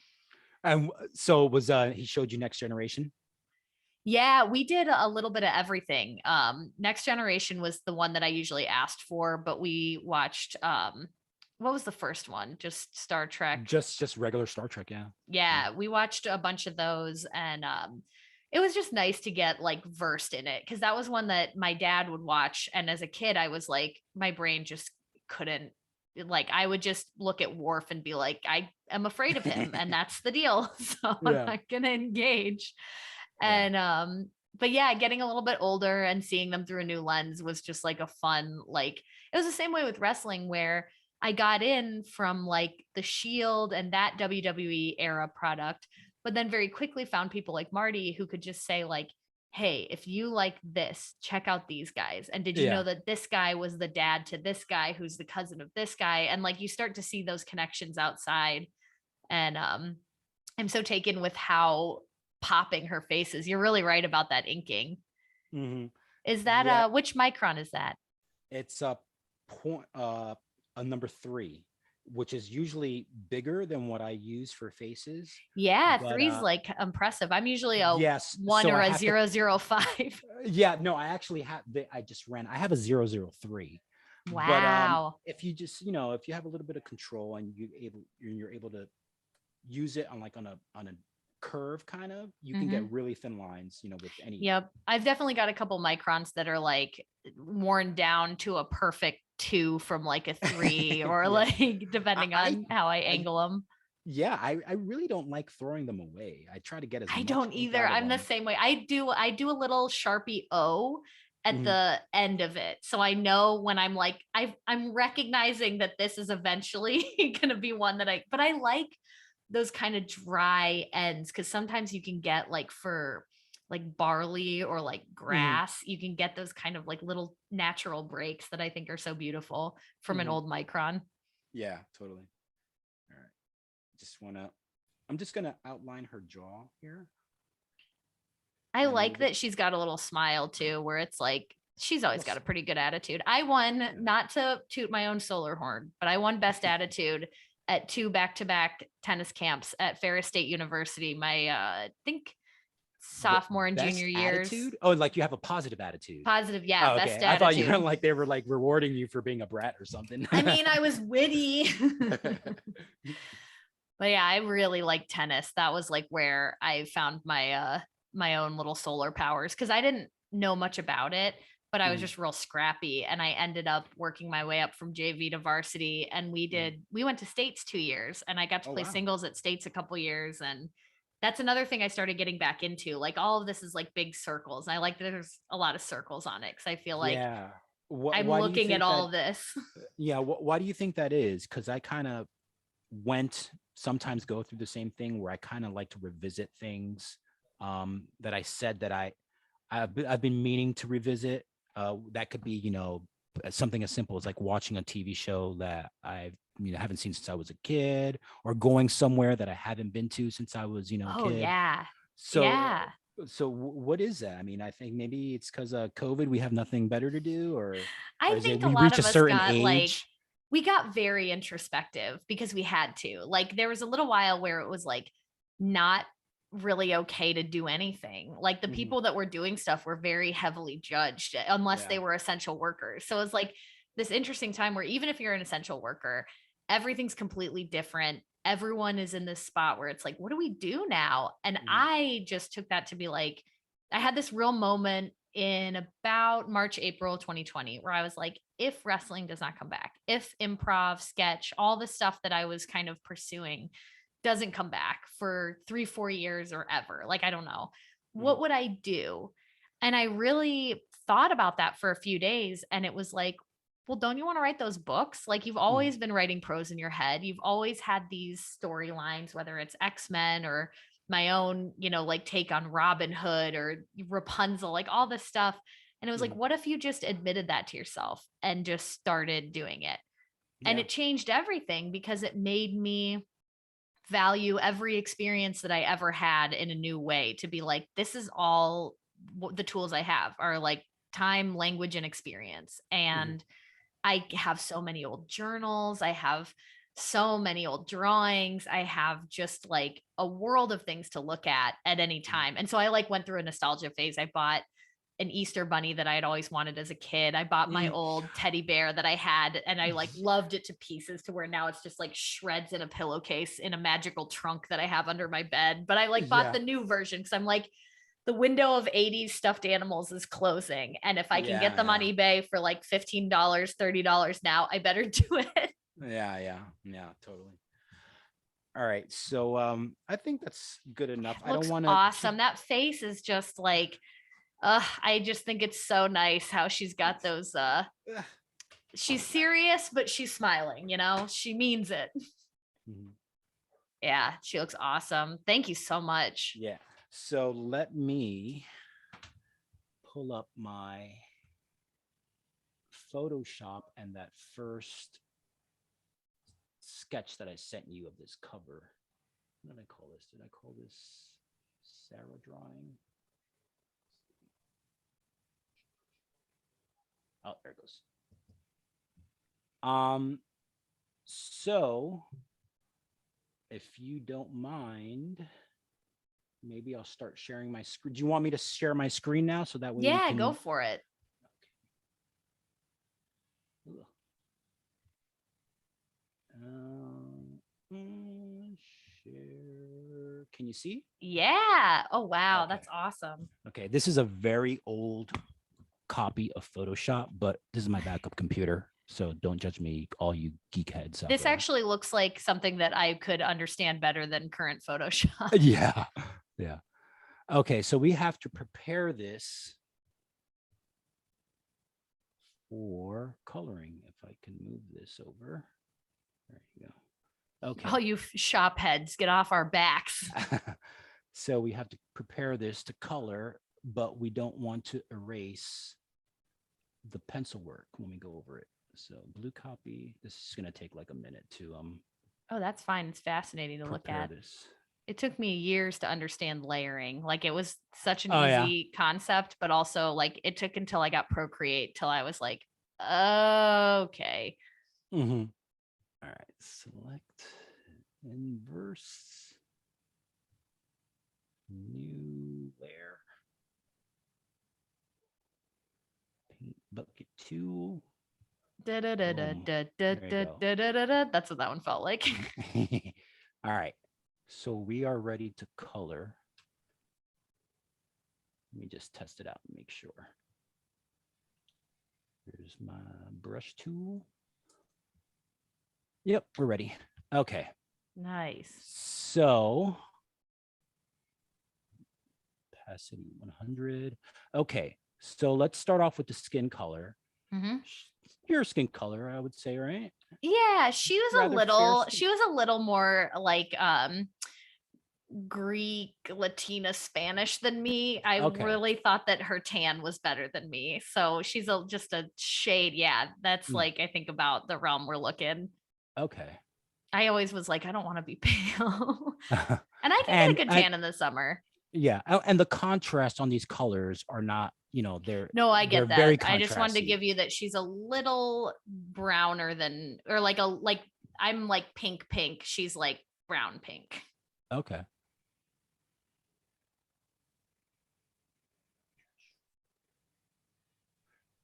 Speaker 2: And so was he showed you Next Generation?
Speaker 1: Yeah, we did a little bit of everything. Next Generation was the one that I usually asked for, but we watched what was the first one? Just Star Trek.
Speaker 2: Just regular Star Trek, yeah.
Speaker 1: Yeah, we watched a bunch of those, and it was just nice to get like versed in it because that was one that my dad would watch, and as a kid I was like my brain just couldn't, like I would just look at Worf and be like I am afraid of him and that's the deal. So I'm
Speaker 2: Yeah.
Speaker 1: not going to engage.
Speaker 2: Yeah.
Speaker 1: And but yeah, getting a little bit older and seeing them through a new lens was just like a fun, like it was the same way with wrestling where I got in from like the Shield and that WWE era product, but then very quickly found people like Marty who could just say like, hey, if you like this, check out these guys. And did you know
Speaker 2: Yeah.
Speaker 1: that this guy was the dad to this guy who's the cousin of this guy? And like you start to see those connections outside. And I'm so taken with how popping her face is. You're really right about that inking.
Speaker 2: Mm-hmm.
Speaker 1: Is that
Speaker 2: Yeah.
Speaker 1: which micron is that?
Speaker 2: It's a number 3, which is usually bigger than what I use for faces.
Speaker 1: Yeah,
Speaker 2: But,
Speaker 1: three's like impressive. I'm usually a
Speaker 2: yes,
Speaker 1: 1
Speaker 2: so
Speaker 1: or
Speaker 2: I
Speaker 1: a
Speaker 2: have to-
Speaker 1: 005.
Speaker 2: yeah, no, I actually have I just ran. I have a 003. But
Speaker 1: Wow.
Speaker 2: if you just, if you have a little bit of control and you're able to use it on a curve kind of, you can get really thin lines, with any.
Speaker 1: Yep. I've definitely got a couple microns that are like worn down to a perfect 2 from like a 3 or
Speaker 2: Yeah.
Speaker 1: like depending on how I angle them.
Speaker 2: Yeah, I really don't like throwing them away. I try to get as
Speaker 1: I
Speaker 2: much
Speaker 1: don't
Speaker 2: ink
Speaker 1: either.
Speaker 2: out of
Speaker 1: I'm the
Speaker 2: them.
Speaker 1: same way. I do a little Sharpie O at
Speaker 2: Mhm.
Speaker 1: the end of it. So I know when I'm like I'm recognizing that this is eventually going to be one that but I like those kind of dry ends cuz sometimes you can get like for like barley or like
Speaker 2: Mhm.
Speaker 1: grass, you can get those kind of like little natural breaks that I think are so beautiful from an
Speaker 2: Mhm.
Speaker 1: old micron.
Speaker 2: Yeah, totally. All right. I'm just gonna outline her jaw here.
Speaker 1: I
Speaker 2: And
Speaker 1: like that she's got a little smile too, where it's like she's always got a pretty good attitude. I won, not to toot my own solar horn, but I won best attitude at 2 back-to-back tennis camps at Ferris State University. My I think sophomore and
Speaker 2: best
Speaker 1: junior years.
Speaker 2: attitude. Oh, like you have a positive attitude.
Speaker 1: Positive, yeah,
Speaker 2: Oh,
Speaker 1: best
Speaker 2: okay.
Speaker 1: attitude.
Speaker 2: I thought you were like they were like rewarding you for being a brat or something.
Speaker 1: I mean, I was witty. But yeah, I really like tennis. That was like where I found my own little solar powers because I didn't know much about it, but I was just real scrappy and I ended up working my way up from JV to varsity and we went to states 2 years and I got to play singles at states a couple years, and that's another thing I started getting back into. Like all of this is like big circles. And I like that there's a lot of circles on it because I feel like I'm
Speaker 2: why do you
Speaker 1: looking at
Speaker 2: think
Speaker 1: all
Speaker 2: that,
Speaker 1: of this.
Speaker 2: yeah, why do you think that is? Because I kind of sometimes go through the same thing where I kind of like to revisit things that I said that I've been meaning to revisit. That could be, something as simple as like watching a TV show that I haven't seen since I was a kid, or going somewhere that I haven't been to since I was, a
Speaker 1: Oh
Speaker 2: kid.
Speaker 1: yeah.
Speaker 2: So,
Speaker 1: Yeah.
Speaker 2: so what is that? I mean, I think maybe it's because of COVID, we have nothing better to do, or
Speaker 1: I
Speaker 2: is
Speaker 1: think
Speaker 2: it
Speaker 1: a
Speaker 2: we
Speaker 1: lot
Speaker 2: reach a
Speaker 1: of us
Speaker 2: certain
Speaker 1: got like
Speaker 2: age?
Speaker 1: we got very introspective because we had to. Like there was a little while where it was like not really okay to do anything. Like the people that were doing stuff were very heavily judged unless they were essential workers. So it's like this interesting time where even if you're an essential worker, everything's completely different. Everyone is in this spot where it's like, what do we do now? And I just took that to be like, I had this real moment in about March, April 2020, where I was like, if wrestling does not come back, if improv, sketch, all the stuff that I was kind of pursuing doesn't come back for 3-4 years or ever, like, I don't know, what would I do? And I really thought about that for a few days. And it was like, well, don't you want to write those books? Like you've always been writing prose in your head. You've always had these storylines, whether it's X-Men or my own, like take on Robin Hood or Rapunzel, like all this stuff. And it was like, what if you just admitted that to yourself and just started doing it? And it changed everything because it made me value every experience that I ever had in a new way, to be like, this is all the tools I have are like time, language, and experience. And I have so many old journals. I have so many old drawings. I have just like a world of things to look at any time. And so I like went through a nostalgia phase. I bought an Easter bunny that I had always wanted as a kid. I bought my old teddy bear that I had, and I like loved it to pieces, to where now it's just like shreds in a pillowcase in a magical trunk that I have under my bed. But I like bought the new version because I'm like, the window of 80s stuffed animals is closing. And if I can get them on eBay for like $15, $30 now, I better do it.
Speaker 2: Yeah, totally. All right. So I think that's good enough.
Speaker 1: It looks awesome. That face is just like, I just think it's so nice how she's got those she's serious, but she's smiling, you know, she means it. Yeah, she looks awesome. Thank you so much.
Speaker 2: Yeah. So let me pull up my Photoshop and that first sketch that I sent you of this cover. What did I call this? Did I call this Sarah drawing? Oh, there it goes. So if you don't mind, maybe I'll start sharing my screen. Do you want me to share my screen now so that way?
Speaker 1: Yeah, go for it.
Speaker 2: Okay. Share. Can you see?
Speaker 1: Yeah. Oh, wow. Okay. That's awesome.
Speaker 2: Okay. This is a very old copy of Photoshop, but this is my backup computer. So don't judge me, all you geek heads.
Speaker 1: This actually looks like something that I could understand better than current Photoshop.
Speaker 2: Yeah. Yeah. Okay. So we have to prepare this for coloring. If I can move this over. There you go. Okay.
Speaker 1: All you shop heads, get off our backs.
Speaker 2: So we have to prepare this to color, but we don't want to erase the pencil work when we go over it. So blue copy. This is going to take like a minute to
Speaker 1: Oh, that's fine. It's fascinating to look at. It took me years to understand layering. Like, it was such an easy concept, but also like it took until I got Procreate till I was like, okay.
Speaker 2: All right, select inverse, new layer, paint bucket tool.
Speaker 1: That's what that one felt like.
Speaker 2: All right, so we are ready to color. Let me just test it out and make sure. Here's my brush tool. Yep, we're ready. Okay.
Speaker 1: Nice.
Speaker 2: So opacity 100. Okay, so let's start off with the skin color. Your skin color, I would say, right?
Speaker 1: Yeah, she was a little more like Greek, Latina, Spanish than me. I really thought that her tan was better than me. So she's just a shade. Yeah, that's like, I think about the realm we're looking.
Speaker 2: Okay.
Speaker 1: I always was like, I don't want to be pale. And I can get a good tan in the summer.
Speaker 2: Yeah. And the contrast on these colors are not, they're
Speaker 1: I get that. Very I just wanted to give you that she's a little browner than, or like I'm like pink. She's like brown pink.
Speaker 2: Okay.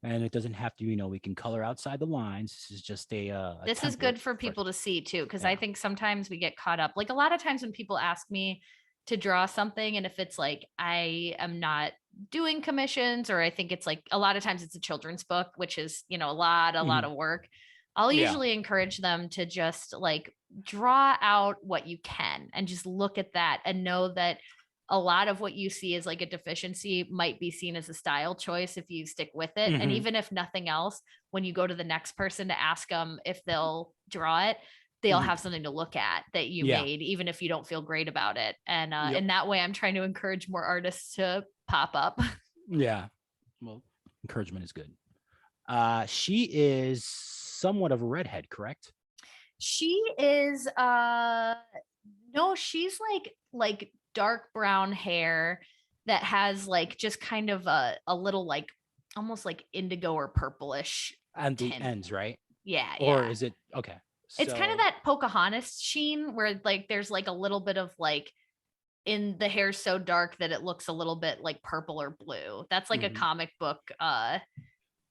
Speaker 2: And it doesn't have to, we can color outside the lines. This is just
Speaker 1: this is good for people to see too, because I think sometimes we get caught up. Like, a lot of times when people ask me to draw something, and if it's like I am not doing commissions, or I think it's like, a lot of times it's a children's book, which is, a lot of work. I'll usually encourage them to just like draw out what you can and just look at that and know that a lot of what you see as like a deficiency might be seen as a style choice if you stick with it. And even if nothing else, when you go to the next person to ask them if they'll draw it, they'll have something to look at that you made, even if you don't feel great about it. And in that way, I'm trying to encourage more artists to pop up.
Speaker 2: Yeah. Well, encouragement is good. She is somewhat of a redhead, correct?
Speaker 1: She is No, she's like dark brown hair that has like just kind of a little like almost like indigo or purplish
Speaker 2: And the
Speaker 1: tint.
Speaker 2: ends, right?
Speaker 1: Yeah,
Speaker 2: Or
Speaker 1: yeah.
Speaker 2: is it okay?
Speaker 1: It's kind of
Speaker 2: So
Speaker 1: that Pocahontas sheen where like there's like a little bit of like in the hair so dark that it looks a little bit like purple or blue. That's like a
Speaker 2: mhm.
Speaker 1: comic book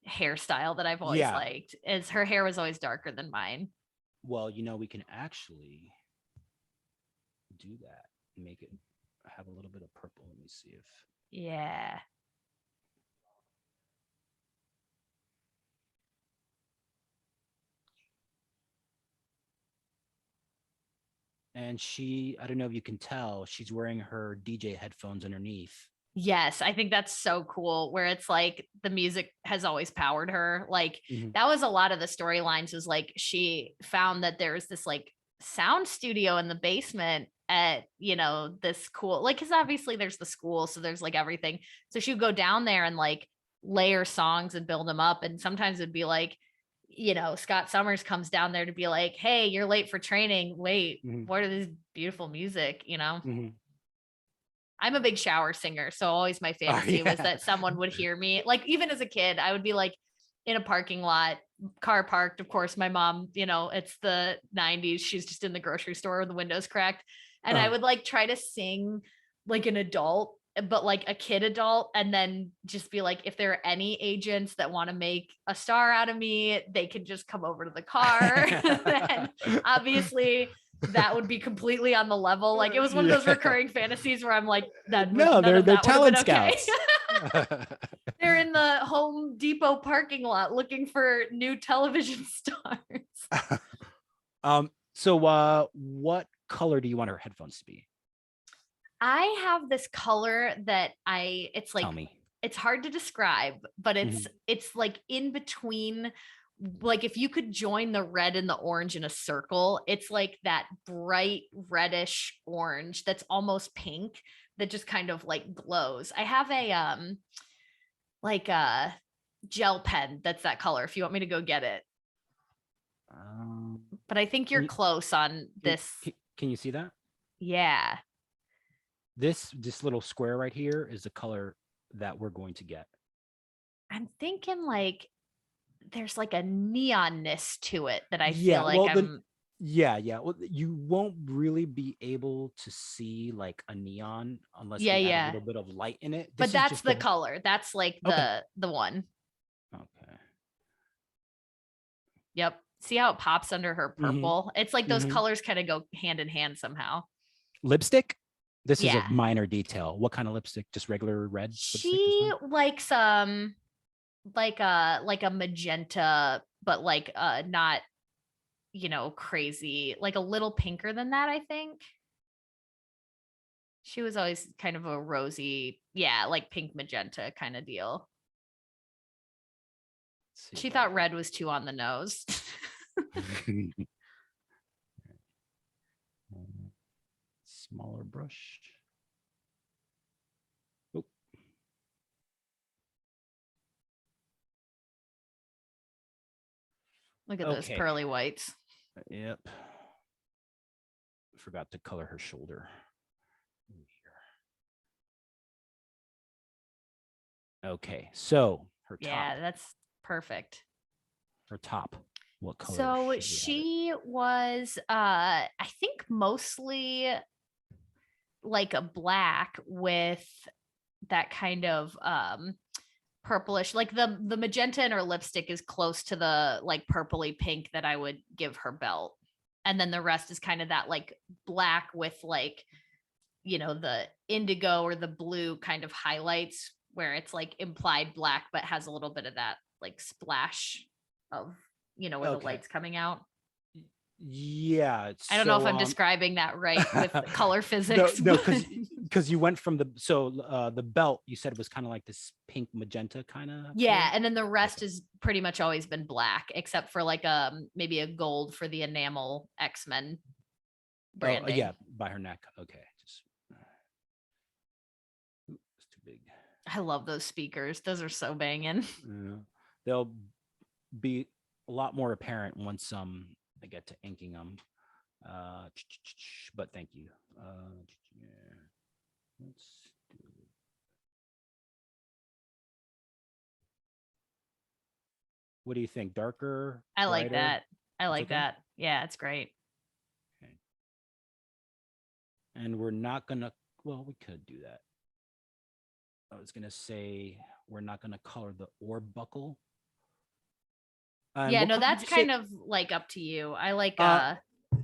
Speaker 1: hairstyle that I've always
Speaker 2: Yeah.
Speaker 1: liked. Is her hair was always darker than mine.
Speaker 2: Well, we can actually do that. Make it have a little bit of purple. Let me see if
Speaker 1: Yeah.
Speaker 2: and she I don't know if you can tell, she's wearing her DJ headphones underneath.
Speaker 1: Yes, I think that's so cool where it's like the music has always powered her. Like
Speaker 2: Mhm.
Speaker 1: that was a lot of the storylines was like she found that there was this like sound studio in the basement at, this cool like cuz obviously there's the school so there's like everything. So she would go down there and like layer songs and build them up and sometimes it'd be like Scott Summers comes down there to be like, "Hey, you're late for training. Wait,
Speaker 2: Mhm.
Speaker 1: what are this beautiful music?"
Speaker 2: Mhm.
Speaker 1: I'm a big shower singer, so always my
Speaker 2: Oh
Speaker 1: fantasy was
Speaker 2: yeah.
Speaker 1: that someone would hear me. Like even as a kid, I would be like in a parking lot, car parked. Of course, my mom, it's the 90s. She's just in the grocery store with the windows cracked. And I
Speaker 2: Uh,
Speaker 1: would like try to sing like an adult, but like a kid adult, and then just be like, if there are any agents that want to make a star out of me, they can just come over to the car. And obviously that would be completely on the level. Like it was one of those
Speaker 2: yeah.
Speaker 1: recurring fantasies where I'm like, that would
Speaker 2: No,
Speaker 1: none of
Speaker 2: they're
Speaker 1: that would have been
Speaker 2: talent
Speaker 1: okay.
Speaker 2: scouts.
Speaker 1: They're in the Home Depot parking lot looking for new television stars.
Speaker 2: So what color do you want her headphones to be?
Speaker 1: I have this color that it's
Speaker 2: Tell
Speaker 1: like
Speaker 2: me.
Speaker 1: it's hard to describe, but it's
Speaker 2: Mhm.
Speaker 1: it's like in between like if you could join the red and the orange in a circle, it's like that bright reddish orange that's almost pink that just kind of like glows. I have a like a gel pen that's that color if you want me to go get it.
Speaker 2: Um,
Speaker 1: But I think
Speaker 2: can
Speaker 1: you're
Speaker 2: you
Speaker 1: close on
Speaker 2: can,
Speaker 1: this.
Speaker 2: can you see that?
Speaker 1: Yeah.
Speaker 2: This little square right here is the color that we're going to get.
Speaker 1: I'm thinking like there's like a neonness to it that I feel
Speaker 2: Yeah,
Speaker 1: like
Speaker 2: well then
Speaker 1: I'm
Speaker 2: yeah. Well, you won't really be able to see like a neon unless
Speaker 1: yeah,
Speaker 2: we add a
Speaker 1: yeah.
Speaker 2: little bit of light in it.
Speaker 1: But
Speaker 2: This is
Speaker 1: that's
Speaker 2: just
Speaker 1: the
Speaker 2: the
Speaker 1: color. That's like
Speaker 2: okay.
Speaker 1: the one.
Speaker 2: Okay.
Speaker 1: Yep. See how it pops under her
Speaker 2: Mm-hmm.
Speaker 1: purple? It's like those
Speaker 2: Mm-hmm.
Speaker 1: colors kind of go hand in hand somehow.
Speaker 2: Lipstick. This is a
Speaker 1: Yeah.
Speaker 2: minor detail. What kind of lipstick? Just regular red lipstick is
Speaker 1: She
Speaker 2: fine.
Speaker 1: likes like a magenta, but like not, crazy, like a little pinker than that, I think. She was always kind of a rosy, yeah, like pink magenta kind of deal.
Speaker 2: Let's see
Speaker 1: She
Speaker 2: if I
Speaker 1: thought red was too on the nose.
Speaker 2: can. Smaller brush. Oh,
Speaker 1: Look at those
Speaker 2: okay.
Speaker 1: pearly whites.
Speaker 2: Yep. Forgot to color her shoulder. Okay, so her
Speaker 1: Yeah,
Speaker 2: top.
Speaker 1: that's perfect.
Speaker 2: Her top. What color
Speaker 1: So
Speaker 2: should we have it?
Speaker 1: she was I think mostly like a black with that kind of purplish, like the magenta in her lipstick is close to the like purpley pink that I would give her belt. And then the rest is kind of that like black with like, the indigo or the blue kind of highlights where it's like implied black but has a little bit of that like splash of, where the
Speaker 2: Okay.
Speaker 1: light's coming out.
Speaker 2: Yeah.
Speaker 1: I don't know if
Speaker 2: So
Speaker 1: I'm describing that right with color
Speaker 2: no,
Speaker 1: physics,
Speaker 2: no,
Speaker 1: but
Speaker 2: because you went from the belt you said was kind of like this pink magenta kind of
Speaker 1: yeah,
Speaker 2: color.
Speaker 1: and then the rest
Speaker 2: Okay.
Speaker 1: has pretty much always been black, except for like maybe a gold for the enamel X-Men
Speaker 2: Oh yeah,
Speaker 1: branding.
Speaker 2: by her neck. Okay. Just it's too big.
Speaker 1: I love those speakers. Those are so banging.
Speaker 2: Yeah. They'll be a lot more apparent once I get to inking them. but thank you. Yeah. Let's do. What do you think? Darker,
Speaker 1: I like
Speaker 2: brighter?
Speaker 1: that. I
Speaker 2: It's
Speaker 1: like
Speaker 2: okay.
Speaker 1: that. Yeah, it's great.
Speaker 2: Okay. And we're not gonna. Well, we could do that. I was gonna say we're not gonna color the orb buckle. And
Speaker 1: Yeah,
Speaker 2: what
Speaker 1: no,
Speaker 2: color did
Speaker 1: that's
Speaker 2: you say?
Speaker 1: kind of like up to you. I like
Speaker 2: Uh,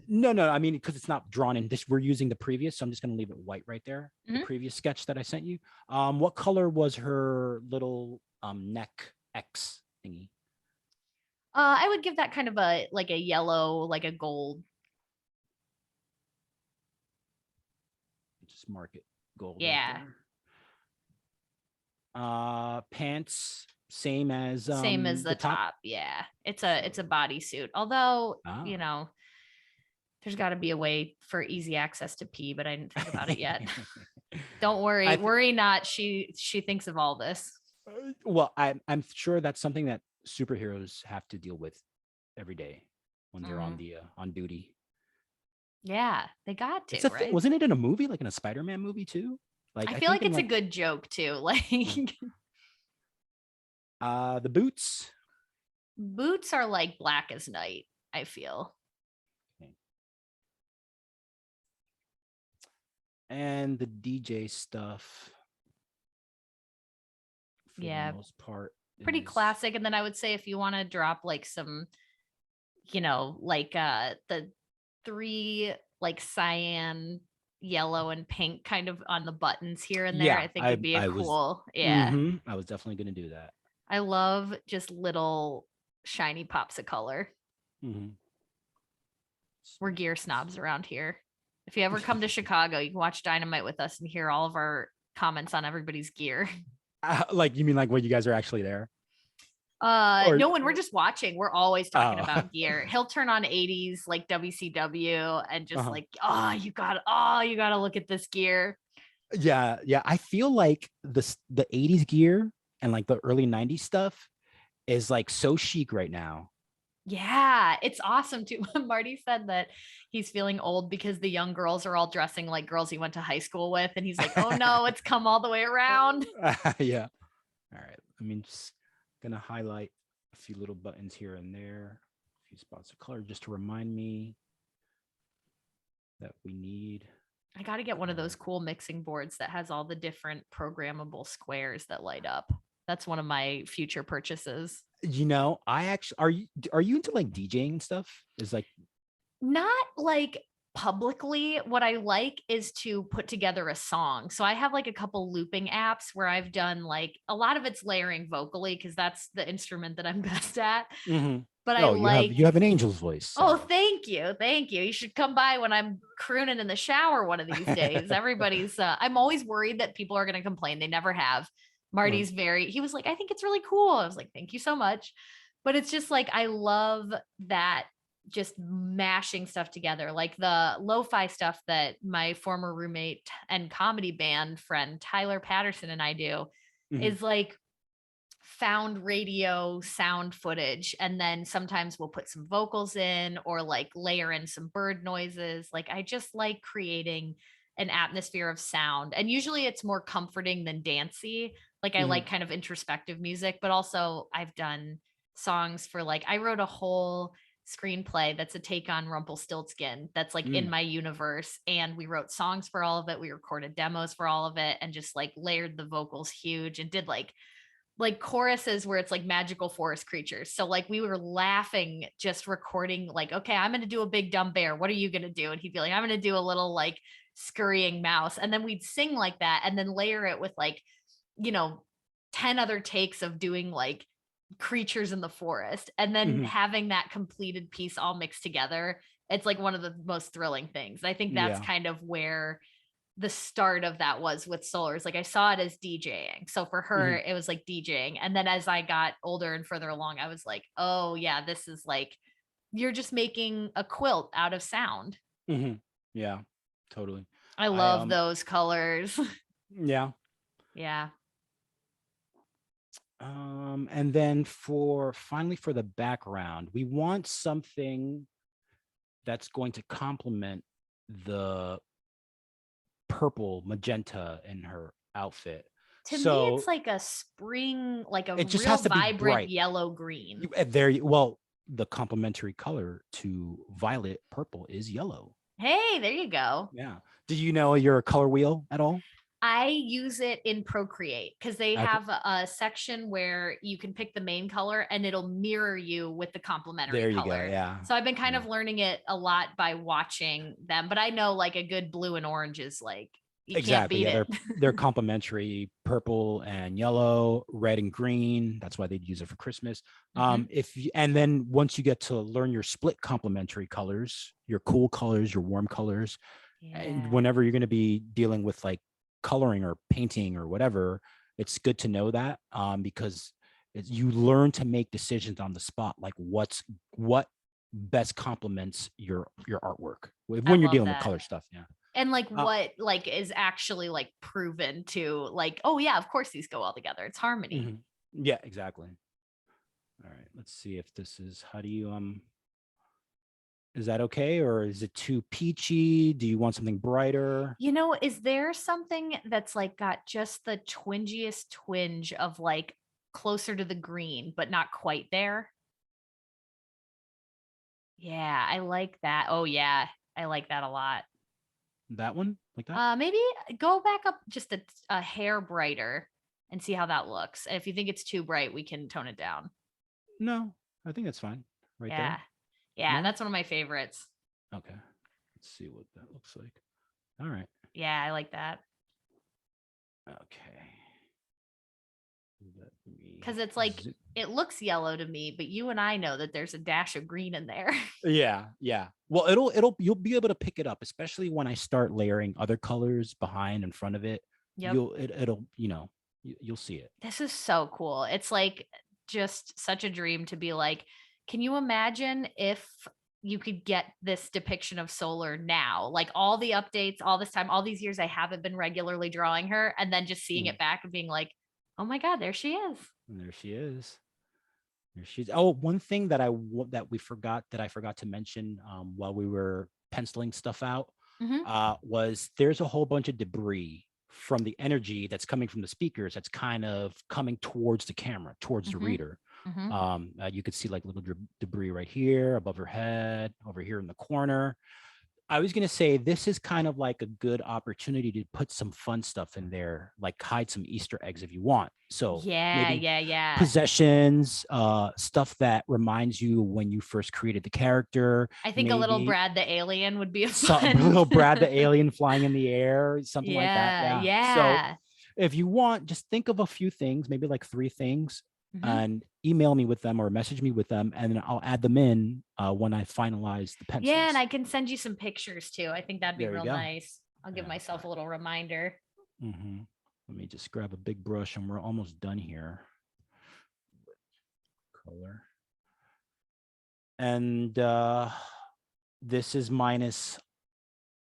Speaker 2: no. I mean, because it's not drawn in. This we're using the previous, so I'm just gonna leave it white right there. The
Speaker 1: mhm.
Speaker 2: previous sketch that I sent you. What color was her little neck X thingy?
Speaker 1: I would give that kind of a like a yellow, like a gold.
Speaker 2: Just mark it gold right
Speaker 1: Yeah.
Speaker 2: there. Pants same as
Speaker 1: Same as
Speaker 2: the
Speaker 1: the
Speaker 2: top.
Speaker 1: top. Yeah.
Speaker 2: So
Speaker 1: It's a bodysuit. Although,
Speaker 2: ah.
Speaker 1: there's got to be a way for easy access to pee, but I didn't think about it yet. Don't worry.
Speaker 2: I th-
Speaker 1: Worry not. She thinks of all this.
Speaker 2: well, I'm sure that's something that superheroes have to deal with every day when they're on
Speaker 1: Mhm.
Speaker 2: the on duty.
Speaker 1: Yeah, they got
Speaker 2: It's
Speaker 1: to,
Speaker 2: a thing.
Speaker 1: right?
Speaker 2: Wasn't it in a movie, like in a Spider-Man movie too? Like
Speaker 1: I
Speaker 2: I
Speaker 1: feel
Speaker 2: think
Speaker 1: like
Speaker 2: in
Speaker 1: it's a
Speaker 2: like
Speaker 1: good joke too. Like
Speaker 2: the boots.
Speaker 1: boots are like black as night, I feel.
Speaker 2: Okay. And the DJ stuff for the
Speaker 1: Yeah,
Speaker 2: most part
Speaker 1: pretty
Speaker 2: is
Speaker 1: classic. And then I would say if you want to drop like some, like the three like cyan, yellow, and pink kind of on the buttons here and there,
Speaker 2: yeah,
Speaker 1: I think would be a
Speaker 2: I was
Speaker 1: cool. Yeah.
Speaker 2: I was definitely gonna do that.
Speaker 1: I love just little shiny pops of color.
Speaker 2: Mm-hmm.
Speaker 1: We're gear snobs around here. If you ever come to Chicago, you can watch Dynamite with us and hear all of our comments on everybody's gear.
Speaker 2: Like you mean like when you guys are actually there? Or
Speaker 1: No, when we're just watching, we're always talking
Speaker 2: oh
Speaker 1: about gear. He'll turn on 80s like WCW and just
Speaker 2: uh-huh.
Speaker 1: like, you gotta look at this gear.
Speaker 2: Yeah. I feel like the 80s gear and like the early 90s stuff is like so chic right now.
Speaker 1: Yeah, it's awesome too. Marty said that he's feeling old because the young girls are all dressing like girls he went to high school with. And he's like, oh no, it's come all the way around.
Speaker 2: Yeah. All right. I mean, just gonna highlight a few little buttons here and there, a few spots of color just to remind me that we need
Speaker 1: I got to get one of those
Speaker 2: color.
Speaker 1: cool mixing boards that has all the different programmable squares that light up. That's one of my future purchases.
Speaker 2: I actually are you into like DJing and stuff? Is like
Speaker 1: Not like publicly. What I like is to put together a song. So I have like a couple looping apps where I've done like a lot of it's layering vocally because that's the instrument that I'm best at.
Speaker 2: mhm.
Speaker 1: But I
Speaker 2: Oh,
Speaker 1: like,
Speaker 2: you have an angel's voice.
Speaker 1: oh,
Speaker 2: Sarah.
Speaker 1: thank you. Thank you. You should come by when I'm crooning in the shower one of these days. Everybody's, I'm always worried that people are going to complain. They never have.
Speaker 2: Uh-huh.
Speaker 1: He was like, I think it's really cool. I was like, thank you so much. But it's just like, I love that just mashing stuff together. Like the lo-fi stuff that my former roommate and comedy band friend, Tyler Patterson, and I do
Speaker 2: Mhm.
Speaker 1: is like found radio sound footage, and then sometimes we'll put some vocals in or like layer in some bird noises. Like I just like creating an atmosphere of sound, and usually it's more comforting than dancey. Like I
Speaker 2: Mhm.
Speaker 1: like kind of introspective music, but also I've done songs for like I wrote a whole screenplay that's a take on Rumpelstiltskin that's like in
Speaker 2: Mm.
Speaker 1: my universe, and we wrote songs for all of it, we recorded demos for all of it, and just like layered the vocals huge and did like choruses where it's like magical forest creatures. So like we were laughing just recording like, okay, I'm going to do a big dumb bear. What are you going to do? And he'd be like, I'm going to do a little like scurrying mouse. And then we'd sing like that and then layer it with like, you know, 10 other takes of doing like creatures in the forest and then
Speaker 2: Mhm.
Speaker 1: having that completed piece all mixed together. It's like one of the most thrilling things. I think that's
Speaker 2: Yeah.
Speaker 1: kind of where the start of that was with Solars. Like I saw it as DJing. So for her,
Speaker 2: Mhm.
Speaker 1: it was like DJing. And then as I got older and further along, I was like, oh yeah, this is like you're just making a quilt out of sound.
Speaker 2: Mhm. Yeah. Totally.
Speaker 1: I
Speaker 2: I
Speaker 1: love those colors.
Speaker 2: yeah.
Speaker 1: Yeah.
Speaker 2: And then for finally for the background, we want something that's going to complement the purple magenta in her outfit.
Speaker 1: To me, it's
Speaker 2: So
Speaker 1: like a spring, like a
Speaker 2: it just
Speaker 1: real
Speaker 2: has to be
Speaker 1: vibrant
Speaker 2: bright.
Speaker 1: yellow green.
Speaker 2: Well, the complementary color to violet purple is yellow.
Speaker 1: Hey, there you go.
Speaker 2: Yeah. Do you know your color wheel at all?
Speaker 1: I use it in Procreate because they
Speaker 2: Okay.
Speaker 1: have a section where you can pick the main color and it'll mirror you with the complementary
Speaker 2: There you go.
Speaker 1: color.
Speaker 2: Yeah.
Speaker 1: So I've been kind
Speaker 2: Yeah.
Speaker 1: of learning it a lot by watching them, but I know like a good blue and orange is like you can't
Speaker 2: Exactly.
Speaker 1: beat
Speaker 2: Yeah,
Speaker 1: it.
Speaker 2: they're complementary, purple and yellow, red and green. That's why they'd use it for Christmas.
Speaker 1: Mhm.
Speaker 2: And then once you get to learn your split complementary colors, your cool colors, your warm colors, and
Speaker 1: Yeah.
Speaker 2: whenever you're going to be dealing with like coloring or painting or whatever, it's good to know that because you learn to make decisions on the spot, like what best complements your artwork
Speaker 1: I
Speaker 2: when you're
Speaker 1: love
Speaker 2: dealing with
Speaker 1: that.
Speaker 2: color stuff. Yeah.
Speaker 1: And like
Speaker 2: Uh,
Speaker 1: what like is actually like proven to like, oh yeah, of course these go all together. It's harmony.
Speaker 2: mhm. Yeah, exactly. All right, let's see if this is, how do you is that okay, or is it too peachy? Do you want something brighter?
Speaker 1: You know, is there something that's like got just the twingiest twinge of like closer to the green, but not quite there? Yeah, I like that. Oh yeah, I like that a lot.
Speaker 2: That one, like that?
Speaker 1: Maybe go back up just a hair brighter and see how that looks. And if you think it's too bright, we can tone it down.
Speaker 2: No, I think that's fine. Right
Speaker 1: Yeah.
Speaker 2: there.
Speaker 1: Yeah,
Speaker 2: More?
Speaker 1: that's one of my favorites.
Speaker 2: Okay. Let's see what that looks like. All right.
Speaker 1: Yeah, I like that.
Speaker 2: Okay. Let me
Speaker 1: Because it's like it looks yellow to me, but you and I know that there's a dash of green in there.
Speaker 2: Yeah, yeah. Well, you'll be able to pick it up, especially when I start layering other colors behind in front of it.
Speaker 1: Yep.
Speaker 2: It'll, you'll see it.
Speaker 1: This is so cool. It's like just such a dream to be like, can you imagine if you could get this depiction of Solar now? Like all the updates, all this time, all these years I haven't been regularly drawing her, and then just seeing
Speaker 2: Mm.
Speaker 1: it back and being like, oh my God, there she is.
Speaker 2: And there she is. There she's. Oh, one thing that I forgot to mention while we were penciling stuff out
Speaker 1: Hmm.
Speaker 2: was there's a whole bunch of debris from the energy that's coming from the speakers that's kind of coming towards the camera, towards the
Speaker 1: Hmm.
Speaker 2: reader.
Speaker 1: Hmm.
Speaker 2: You could see like little debris right here above her head, over here in the corner. I was gonna say this is kind of like a good opportunity to put some fun stuff in there, like hide some Easter eggs if you want. So
Speaker 1: Yeah,
Speaker 2: maybe
Speaker 1: yeah, yeah.
Speaker 2: possessions, stuff that reminds you when you first created the character,
Speaker 1: I think a little
Speaker 2: maybe
Speaker 1: Brad the alien would be a
Speaker 2: some
Speaker 1: fun.
Speaker 2: little Brad the alien flying in the air, something like that.
Speaker 1: Yeah,
Speaker 2: Yeah. So
Speaker 1: yeah.
Speaker 2: if you want, just think of a few things, maybe like 3 things,
Speaker 1: Hmm.
Speaker 2: and email me with them or message me with them, and then I'll add them in when I finalize the
Speaker 1: Yeah, and
Speaker 2: pencils.
Speaker 1: I can send you some pictures too. I think that'd be
Speaker 2: There you
Speaker 1: real
Speaker 2: go.
Speaker 1: nice. I'll give
Speaker 2: Yeah.
Speaker 1: myself a little reminder.
Speaker 2: Mm-hmm. Let me just grab a big brush and we're almost done here. Color. And this is minus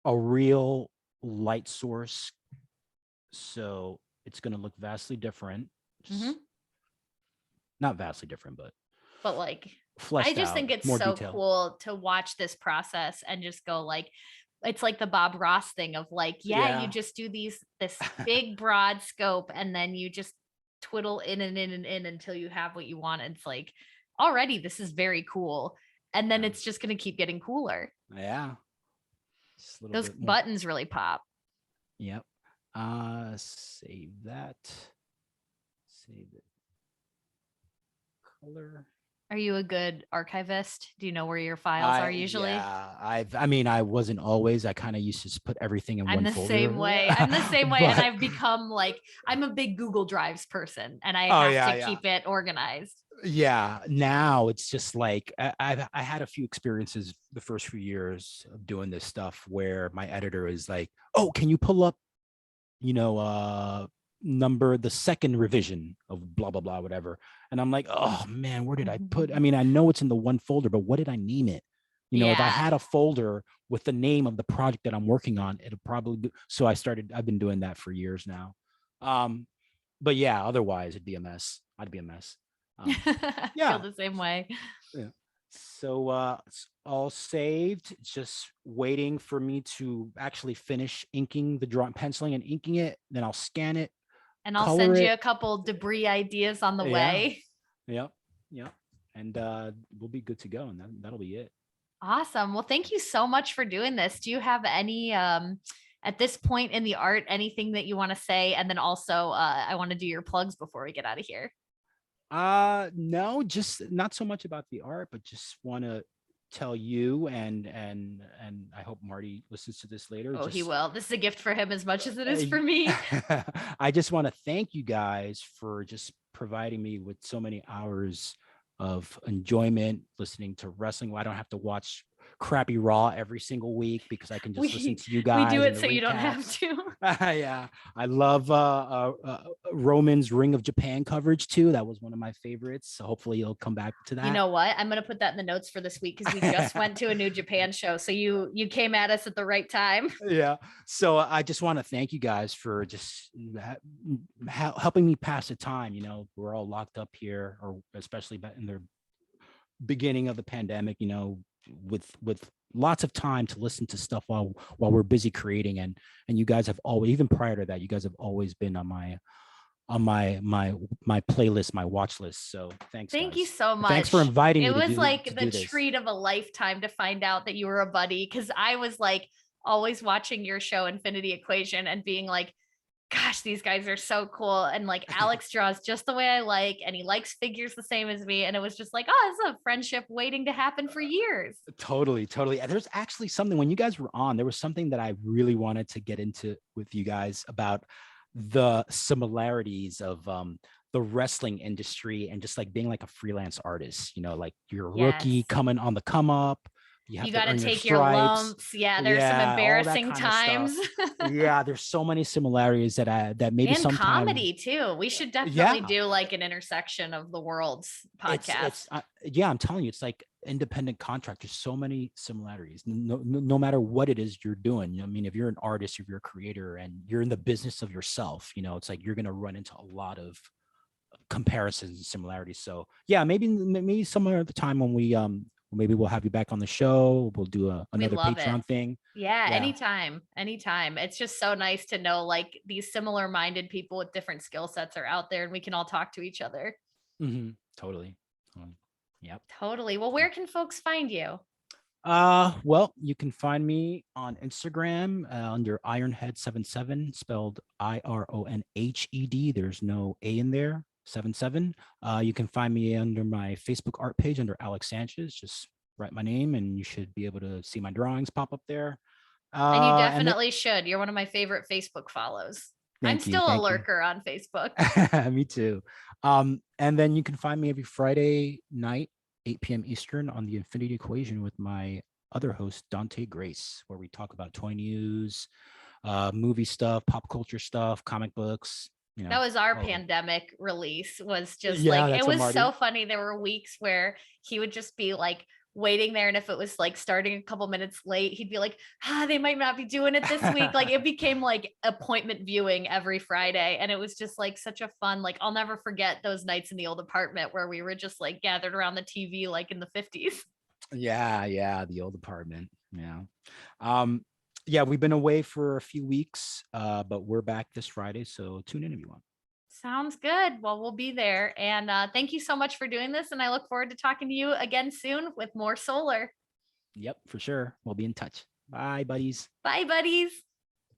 Speaker 2: a real light source. So it's going to look vastly different.
Speaker 1: Hmm.
Speaker 2: Just not vastly different, but
Speaker 1: But like, I
Speaker 2: fleshed
Speaker 1: just
Speaker 2: out,
Speaker 1: think it's
Speaker 2: more
Speaker 1: so
Speaker 2: detail.
Speaker 1: cool to watch this process and just go like, it's like the Bob Ross thing of like, yeah, you
Speaker 2: Yeah.
Speaker 1: just do this big broad scope and then you just twiddle in and in and in until you have what you want. It's like, already this is very cool. And then it's just going to keep getting cooler.
Speaker 2: Yeah. Just a little
Speaker 1: Those
Speaker 2: bit more.
Speaker 1: buttons really pop.
Speaker 2: Yep. Save that. Save it. Color.
Speaker 1: Are you a good archivist? Do you know where your files are usually?
Speaker 2: I wasn't always. I kind of used to just put everything in
Speaker 1: I'm
Speaker 2: one
Speaker 1: the same
Speaker 2: folder.
Speaker 1: way. I'm the same way. And
Speaker 2: But
Speaker 1: I've become like, I'm a big Google Drives person and I
Speaker 2: oh
Speaker 1: have
Speaker 2: yeah,
Speaker 1: to
Speaker 2: yeah.
Speaker 1: keep it organized.
Speaker 2: Yeah, now it's just like I had a few experiences the first few years of doing this stuff where my editor is like, "Oh, can you pull up, you know, the second revision of blah blah blah whatever." And I'm like, "Oh man, where did I put? I mean, I know it's in the one folder, but what did I name it? If I
Speaker 1: Yeah.
Speaker 2: had a folder with the name of the project that I'm working on, it'll probably be, so I've been doing that for years now. Um, but yeah, otherwise it'd be a mess. I'd be a mess. Um,
Speaker 1: I feel
Speaker 2: yeah.
Speaker 1: the same way.
Speaker 2: Yeah. So it's all saved. It's just waiting for me to actually finish inking the drawing, penciling and inking it. Then I'll scan it,
Speaker 1: And I'll
Speaker 2: color
Speaker 1: send you
Speaker 2: it.
Speaker 1: a couple debris ideas on the
Speaker 2: Yeah.
Speaker 1: way.
Speaker 2: Yep. Yep. And we'll be good to go. And that'll be it.
Speaker 1: Awesome. Well, thank you so much for doing this. Do you have any at this point in the art, anything that you want to say? And then also I want to do your plugs before we get out of here.
Speaker 2: No, just not so much about the art, but just want to tell you and I hope Marty listens to this later.
Speaker 1: Oh, he
Speaker 2: Just
Speaker 1: will. This is a gift for him as much as it is for me.
Speaker 2: I just want to thank you guys for just providing me with so many hours of enjoyment listening to wrestling. I don't have to watch crappy Raw every single week because I can just listen to you
Speaker 1: we do
Speaker 2: guys and
Speaker 1: it
Speaker 2: the
Speaker 1: so you don't have
Speaker 2: recaps.
Speaker 1: to.
Speaker 2: Yeah, I love Roman's Ring of Japan coverage too. That was one of my favorites. So hopefully you'll come back to that.
Speaker 1: You know what? I'm gonna put that in the notes for this week because we just went to a New Japan show. So you came at us at the right time.
Speaker 2: Yeah. So I just want to thank you guys for just helping me pass the time. You know, we're all locked up here, or especially in the beginning of the pandemic, you know, with lots of time to listen to stuff while we're busy creating. And you guys have always, even prior to that, you guys have always been on my playlist, my watch list. So thanks.
Speaker 1: Thank
Speaker 2: guys.
Speaker 1: you so much.
Speaker 2: Thanks for inviting me.
Speaker 1: It was like the
Speaker 2: this.
Speaker 1: treat of a lifetime to find out that you were a buddy. Cause I was like always watching your show Infinity Equation and being like, gosh, these guys are so cool. And like Alex draws just the way I like, and he likes figures the same as me. And it was just like, oh, it's a friendship waiting to happen for years.
Speaker 2: Totally. There's actually something when you guys were on, there was something that I really wanted to get into with you guys about the similarities of the wrestling industry and just like being like a freelance artist, you know, like you're a rookie coming on the come up. You
Speaker 1: got to take your lumps. Yeah, there's some embarrassing times.
Speaker 2: Yeah, there's so many similarities that maybe
Speaker 1: and
Speaker 2: sometimes
Speaker 1: comedy too. We should definitely do like an intersection of the worlds podcast.
Speaker 2: Yeah, I'm telling you, it's like independent contract. There's so many similarities. No matter what it is you're doing. I mean, if you're an artist, if you're a creator, and you're in the business of yourself, you know, it's like you're gonna run into a lot of comparisons and similarities. So yeah, maybe somewhere at the time when we maybe we'll have you back on the show. We'll do another Patreon thing.
Speaker 1: Yeah, anytime. It's just so nice to know like these similar minded people with different skill sets are out there and we can all talk to each other.
Speaker 2: Mm-hmm. Totally. Yep.
Speaker 1: Totally. Well, where can folks find you?
Speaker 2: Well, you can find me on Instagram under Ironhead77, spelled IRONHED. There's no A in there. 77. You can find me under my Facebook art page under Alex Sanchez. Just write my name and you should be able to see my drawings pop up there.
Speaker 1: And you definitely should. You're one of my favorite Facebook follows. I'm still a lurker on Facebook.
Speaker 2: Me too. And then you can find me every Friday night, 8 p.m. Eastern on the Infinity Equation with my other host, Dante Grace, where we talk about toy news, movie stuff, pop culture stuff, comic books. You know,
Speaker 1: that was our pandemic release was just like, it was so funny. There were weeks where he would just be like waiting there. And if it was like starting a couple minutes late, he'd be like, they might not be doing it this week. Like it became like appointment viewing every Friday. And it was just like such a fun, like, I'll never forget those nights in the old apartment where we were just like gathered around the TV, like in the 50s.
Speaker 2: Yeah. The old apartment. Yeah. Yeah, we've been away for a few weeks, but we're back this Friday. So tune in if you want.
Speaker 1: Sounds good. Well, we'll be there. And thank you so much for doing this. And I look forward to talking to you again soon with more solar.
Speaker 2: Yep, for sure. We'll be in touch. Bye, buddies.
Speaker 1: Bye, buddies.